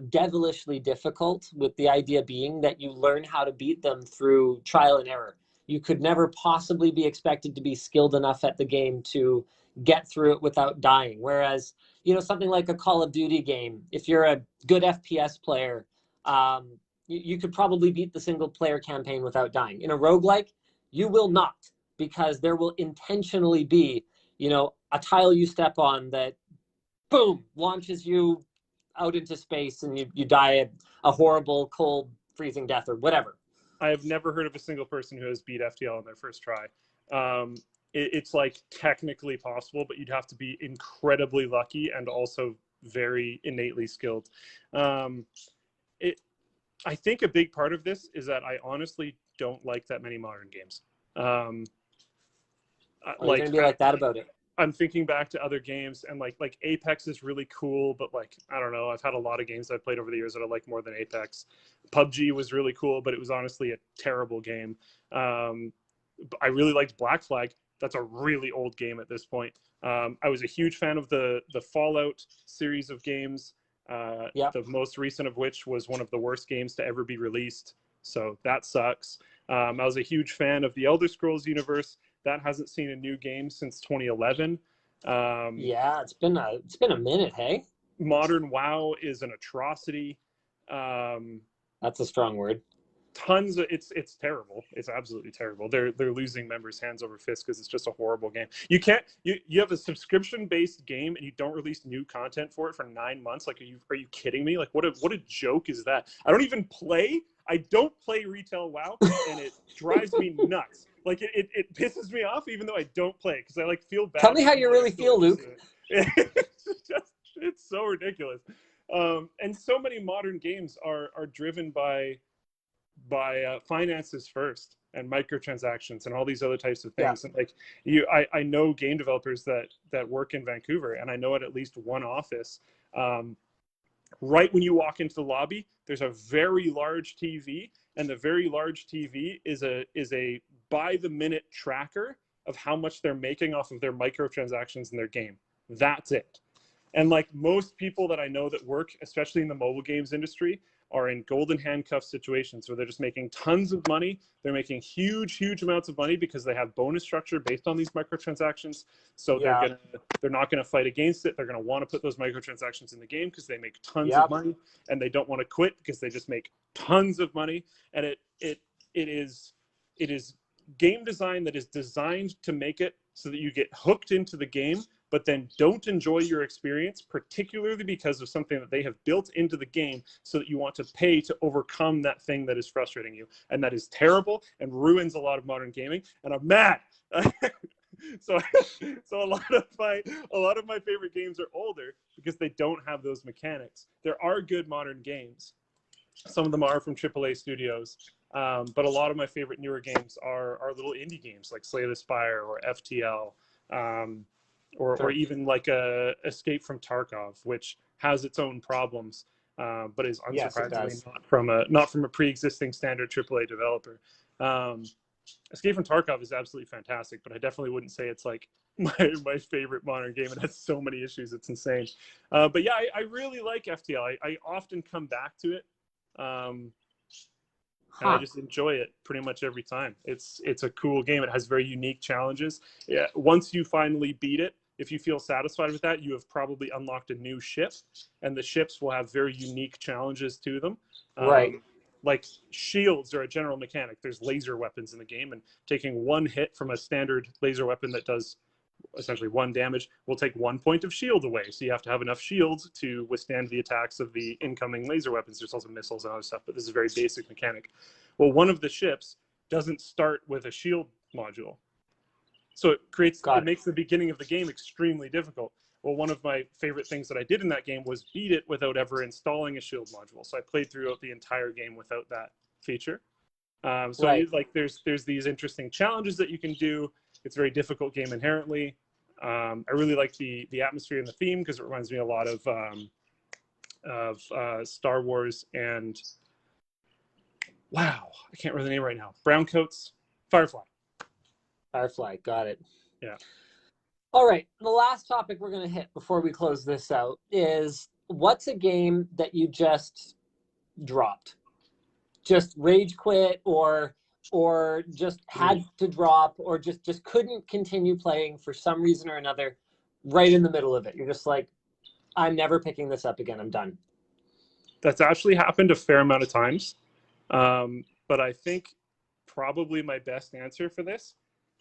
devilishly difficult, with the idea being that you learn how to beat them through trial and error. You could never possibly be expected to be skilled enough at the game to get through it without dying. Whereas, something like a Call of Duty game, if you're a good FPS player, you could probably beat the single player campaign without dying. In a roguelike, you will not, because there will intentionally be, a tile you step on that, boom, launches you out into space and you die a horrible, cold, freezing death or whatever. I have never heard of a single person who has beat FTL on their first try. It's like technically possible, but you'd have to be incredibly lucky and also very innately skilled. I think a big part of this is that I honestly don't like that many modern games. You're gonna be like that about it. I'm thinking back to other games, and like Apex is really cool, but like I don't know, I've had a lot of games I've played over the years that I like more than Apex. PUBG was really cool, but it was honestly a terrible game. I really liked Black Flag. That's a really old game at this point. I was a huge fan of the Fallout series of games. The most recent of which was one of the worst games to ever be released, so that sucks. I was a huge fan of the Elder Scrolls universe. That hasn't seen a new game since 2011. It's been a minute. Hey, modern WoW is an atrocity. That's a strong word. Tons of it's terrible. It's absolutely terrible. They're losing members hands over fist because it's just a horrible game. You have a subscription based game and you don't release new content for it for 9 months. Like, are you kidding me? Like, what a joke is that? I don't play retail WoW, and it drives me nuts. Like it pisses me off even though I don't play because I feel bad. Tell me how you really feel, Luke. It's so ridiculous. And so many modern games are driven by finances first and microtransactions and all these other types of things. And I know game developers that work in Vancouver, and I know at least one office. Right when you walk into the lobby, there's a very large TV, and the very large TV is a by the minute tracker of how much they're making off of their microtransactions in their game. That's it. And most people that I know that work, especially in the mobile games industry, are in golden handcuff situations where they're just making tons of money. They're making huge amounts of money because they have bonus structure based on these microtransactions. So Yeah. they're not going to fight against it. They're going to want to put those microtransactions in the game because they make tons of Yep. money, and they don't want to quit because they just make tons of money. And it is game design that is designed to make it so that you get hooked into the game, but then don't enjoy your experience, particularly because of something that they have built into the game so that you want to pay to overcome that thing that is frustrating you. And that is terrible and ruins a lot of modern gaming. And I'm mad. So a lot of my favorite games are older because they don't have those mechanics. There are good modern games. Some of them are from AAA studios. But a lot of my favorite newer games are little indie games like Slay the Spire or FTL, or even like Escape from Tarkov, which has its own problems, but is unsurprisingly not from a pre-existing standard AAA developer. Escape from Tarkov is absolutely fantastic, but I definitely wouldn't say it's like my favorite modern game. It has so many issues, it's insane. But yeah, I really like FTL. I often come back to it. And I just enjoy it pretty much every time. It's a cool game. It has very unique challenges. Yeah, once you finally beat it, if you feel satisfied with that, you have probably unlocked a new ship, and the ships will have very unique challenges to them. Right. Like shields are a general mechanic. There's laser weapons in the game, and taking one hit from a standard laser weapon that does essentially 1 damage will take 1 point of shield away. So you have to have enough shields to withstand the attacks of the incoming laser weapons. There's also missiles and other stuff, but this is a very basic mechanic. Well, one of the ships doesn't start with a shield module. So it makes the beginning of the game extremely difficult. Well, one of my favorite things that I did in that game was beat it without ever installing a shield module. So I played throughout the entire game without that feature. There's these interesting challenges that you can do. It's a very difficult game inherently. I really like the atmosphere and the theme because it reminds me a lot of Star Wars and wow, I can't remember the name right now. Browncoats, Firefly. Firefly, got it. Yeah. All right, the last topic we're going to hit before we close this out is what's a game that you just dropped? Just rage quit or just had to drop or just couldn't continue playing for some reason or another right in the middle of it. You're just like, I'm never picking this up again. I'm done. That's actually happened a fair amount of times. But I think probably my best answer for this,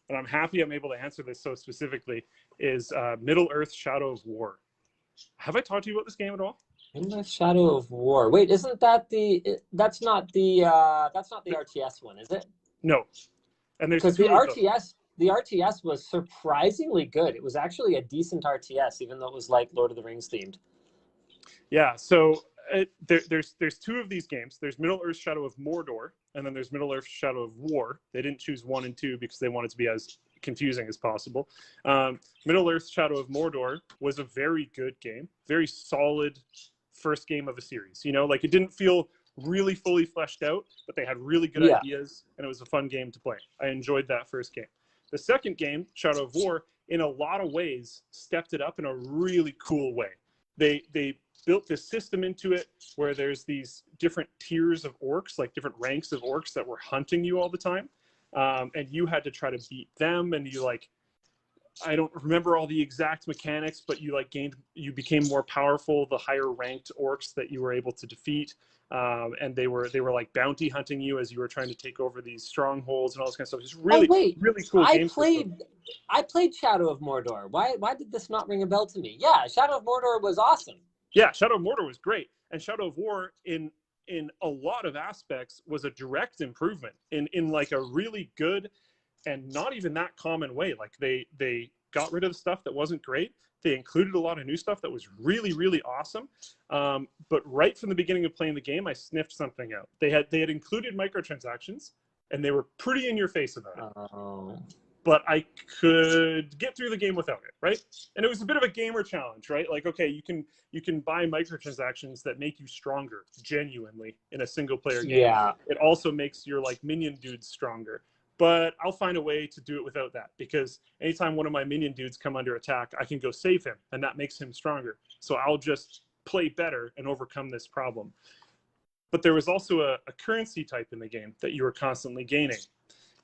and I'm happy I'm able to answer this so specifically, is Middle-earth: Shadow of War. Have I talked to you about this game at all? Middle-earth: Shadow of War. Wait, isn't that that's not the RTS one, is it? No. And there's because two of them. The RTS was surprisingly good. It was actually a decent RTS, even though it was like Lord of the Rings themed. Yeah, so there's two of these games. There's Middle-earth: Shadow of Mordor, and then there's Middle-earth: Shadow of War. They didn't choose 1 and 2 because they wanted to be as confusing as possible. Middle-earth: Shadow of Mordor was a very good game, very solid first game of a series. You know, like it didn't feel really fully fleshed out, but they had really good ideas, and it was a fun game to play. I enjoyed that first game. The second game, Shadow of War, in a lot of ways, stepped it up in a really cool way. They built this system into it where there's these different tiers of orcs, like different ranks of orcs that were hunting you all the time. And you had to try to beat them, and you like, I don't remember all the exact mechanics, but you became more powerful the higher ranked orcs that you were able to defeat. And they were like bounty hunting you as you were trying to take over these strongholds and all this kind of stuff. It's really, really cool game system. I played Shadow of Mordor. Why did this not ring a bell to me? Yeah, Shadow of Mordor was awesome. Yeah, Shadow of Mordor was great. And Shadow of War in a lot of aspects was a direct improvement in like a really good and not even that common way. Like they got rid of the stuff that wasn't great. They included a lot of new stuff that was really, really awesome. But right from the beginning of playing the game, I sniffed something out. They had included microtransactions, and they were pretty in your face about it. Oh. But I could get through the game without it, right? And it was a bit of a gamer challenge, right? Like, okay, you can buy microtransactions that make you stronger, genuinely, in a single player game. Yeah. It also makes your like minion dudes stronger. But I'll find a way to do it without that, because anytime one of my minion dudes come under attack, I can go save him, and that makes him stronger. So I'll just play better and overcome this problem. but there was also a currency type in the game that you were constantly gaining.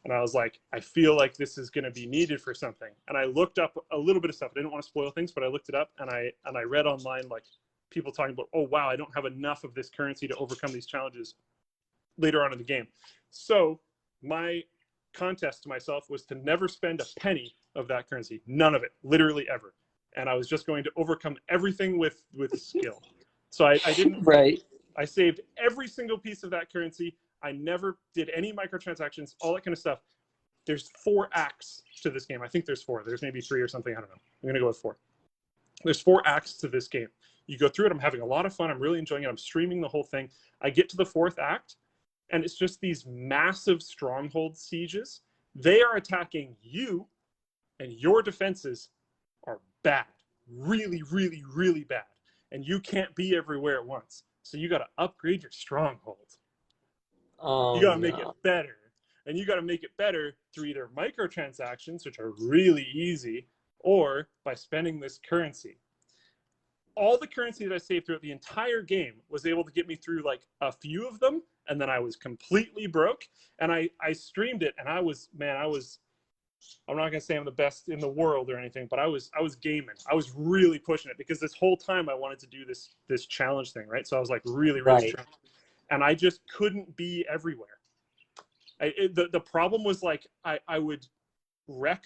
And I was like, I feel like this is going to be needed for something. And I looked up a little bit of stuff. I didn't want to spoil things, but I looked it up, and I read online like people talking about, oh wow, I don't have enough of this currency to overcome these challenges later on in the game. So my contest to myself was to never spend a penny of that currency, none of it, literally ever. And I was just going to overcome everything with skill. So I didn't. Right. I saved every single piece of that currency. I never did any microtransactions, all that kind of stuff. There's 4 acts to this game. I think there's 4. There's maybe 3 or something. I don't know. I'm going to go with 4. There's 4 acts to this game. You go through it. I'm having a lot of fun. I'm really enjoying it. I'm streaming the whole thing. I get to the 4th act, and it's just these massive stronghold sieges. They are attacking you, and your defenses are bad. Really, really, really bad. And you can't be everywhere at once. So you got to upgrade your stronghold. You got to make it better. And you got to make it better through either microtransactions, which are really easy, or by spending this currency. All the currency that I saved throughout the entire game was able to get me through like a few of them, and then I was completely broke. And I streamed it, and I'm not going to say I'm the best in the world or anything, but I was gaming. I was really pushing it because this whole time I wanted to do this challenge thing, right? So I was like really trying. And I just couldn't be everywhere. The problem was like I would wreck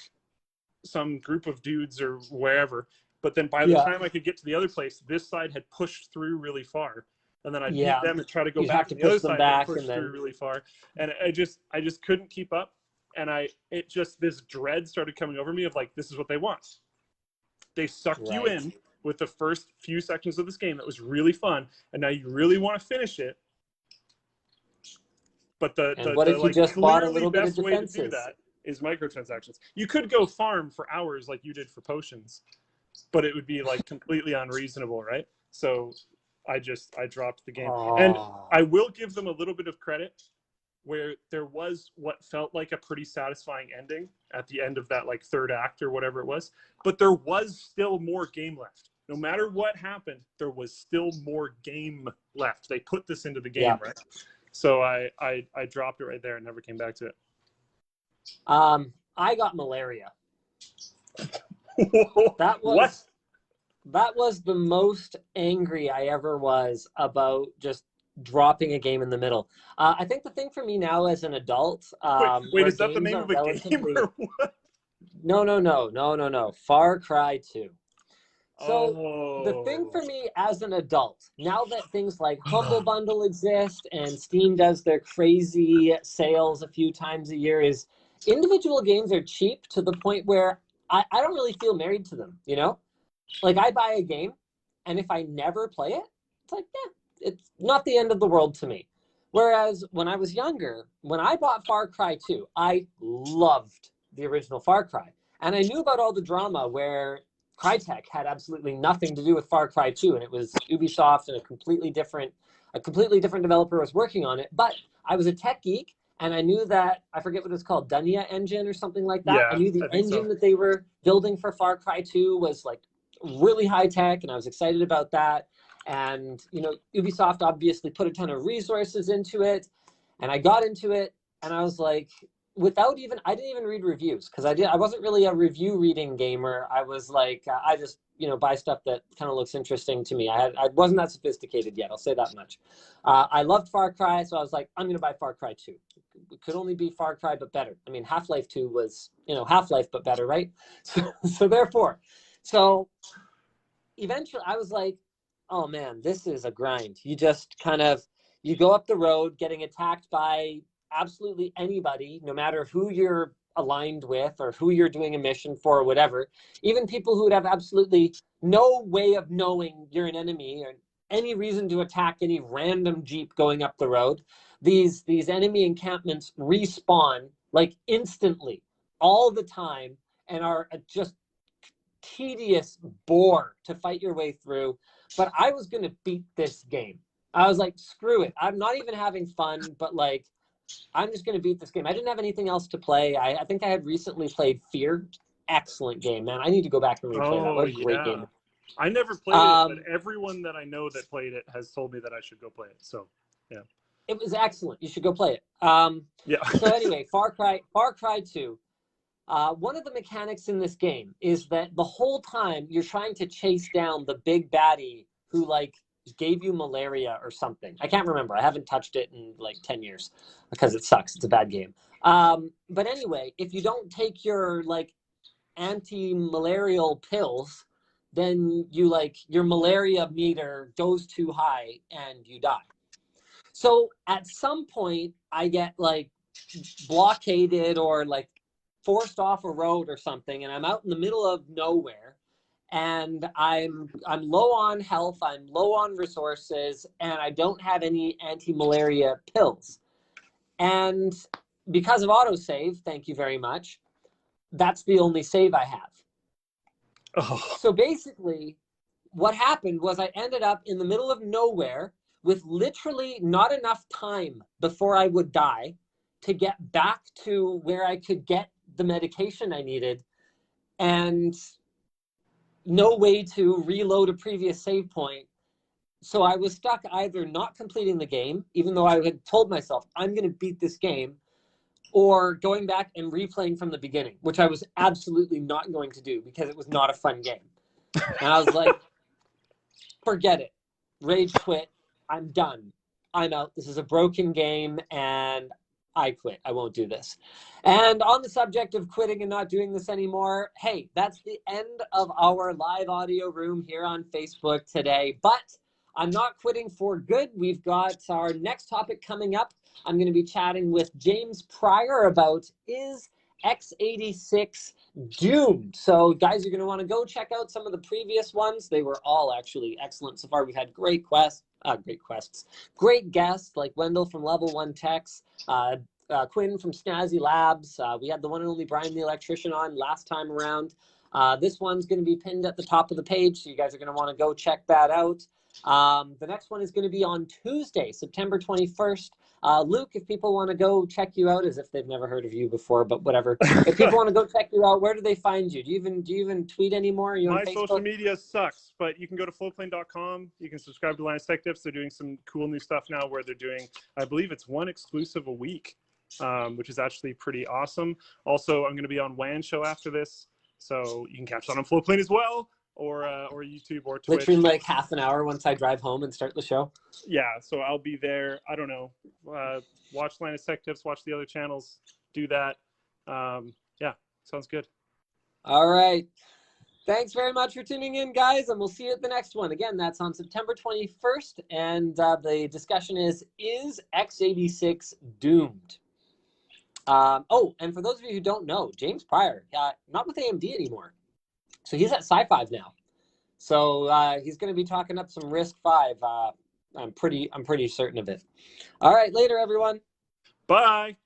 some group of dudes or wherever, but then by the time I could get to the other place, this side had pushed through really far, and then I'd beat them and try to go back to the other side and push through really far, and I just couldn't keep up, and this dread started coming over me of like, this is what they want. They sucked you in with the first few sections of this game that was really fun, and now you really want to finish it. But what if you just bought a little bit of defenses? Way to do that is microtransactions. You could go farm for hours like you did for potions, but it would be like completely unreasonable, right? So I dropped the game. And I will give them a little bit of credit where there was what felt like a pretty satisfying ending at the end of that like 3rd act or whatever it was, but there was still more game left. No matter what happened, there was still more game left. They put this into the game, right? So I dropped it right there and never came back to it. I got malaria. That was the most angry I ever was about just dropping a game in the middle. I think the thing for me now as an adult, wait, is that the name of the game or what? No. Far Cry 2. So the thing for me as an adult, now that things like Humble Bundle exist and Steam does their crazy sales a few times a year, is individual games are cheap to the point where I don't really feel married to them, you know? Like I buy a game, and if I never play it, it's like, yeah, it's not the end of the world to me. Whereas when I was younger, when I bought Far Cry 2, I loved the original Far Cry. And I knew about all the drama where Crytek had absolutely nothing to do with Far Cry 2, and it was Ubisoft and a completely different developer was working on it. But I was a tech geek, and I knew that, I forget what it's called, Dunya engine or something like that. I knew the engine that they were building for Far Cry 2 was like really high tech, and I was excited about that. And, you know, Ubisoft obviously put a ton of resources into it, and I got into it, and I was like, I didn't even read reviews because I wasn't really a review reading gamer. I was like, I just, you know, buy stuff that kind of looks interesting to me. I wasn't that sophisticated yet. I'll say that much. I loved Far Cry, so I was like, I'm going to buy Far Cry 2. It could only be Far Cry, but better. I mean, Half-Life 2 was, you know, Half-Life, but better, right? So eventually I was like, oh man, this is a grind. You just you go up the road getting attacked by absolutely anybody, no matter who you're aligned with or who you're doing a mission for or whatever. Even people who would have absolutely no way of knowing you're an enemy or any reason to attack any random Jeep going up the road. These enemy encampments respawn like instantly all the time and are just tedious bore to fight your way through. But I was going to beat this game. I was like, screw it. I'm not even having fun, but like, I'm just going to beat this game. I didn't have anything else to play. I think I had recently played Fear. Excellent game, man. I need to go back and replay that. What a great game. I never played it, but everyone that I know that played it has told me that I should go play it. So Yeah. It was excellent. You should go play it. Yeah. So anyway, Far Cry 2. One of the mechanics in this game is that the whole time you're trying to chase down the big baddie who like gave you malaria or something. I can't remember. I haven't touched it in like 10 years because it sucks. It's a bad game. But anyway, if you don't take your like anti-malarial pills, then you like your malaria meter goes too high and you die. So at some point I get like blockaded or like forced off a road or something, and I'm out in the middle of nowhere, and I'm low on health, I'm low on resources, and I don't have any anti-malaria pills. And because of autosave, thank you very much, that's the only save I have. Oh. So basically, what happened was I ended up in the middle of nowhere with literally not enough time before I would die to get back to where I could get the medication I needed, and no way to reload a previous save point. So I was stuck either not completing the game, even though I had told myself I'm going to beat this game, or going back and replaying from the beginning, which I was absolutely not going to do because it was not a fun game. And I was like, forget it. Rage quit. I'm done. I'm out. This is a broken game, and I quit. I won't do this. And on the subject of quitting and not doing this anymore, hey, that's the end of our live audio room here on Facebook today. But I'm not quitting for good. We've got our next topic coming up. I'm going to be chatting with James Pryor about is x86 doomed. So guys, you're going to want to go check out some of the previous ones. They were all actually excellent so far. We've had great quests, great guests like Wendell from Level 1 Techs, Quinn from Snazzy Labs. We had the one and only Brian the Electrician on last time around. This one's going to be pinned at the top of the page, so you guys are going to want to go check that out. The next one is going to be on Tuesday, September 21st. Luke, if people want to go check you out, as if they've never heard of you before, but whatever. If people want to go check you out, where do they find you? Do you even tweet anymore? Are you on My Facebook? social media sucks, but you can go to floatplane.com. You can subscribe to Linus Tech Tips. They're doing some cool new stuff now where they're doing, I believe it's one exclusive a week, which is actually pretty awesome. Also, I'm going to be on WAN Show after this, so you can catch that on Floatplane as well, or YouTube or Twitch. Literally like half an hour once I drive home and start the show. Yeah, so I'll be there. I don't know. Watch Linus Tech Tips, watch the other channels, do that. Yeah, sounds good. All right. Thanks very much for tuning in, guys, and we'll see you at the next one. Again, that's on September 21st, and the discussion is x86 doomed? Oh, and for those of you who don't know, James Pryor, not with AMD anymore. So he's at Sci-Fi now. So he's going to be talking up some RISC-V. I'm pretty certain of it. All right, later, everyone. Bye.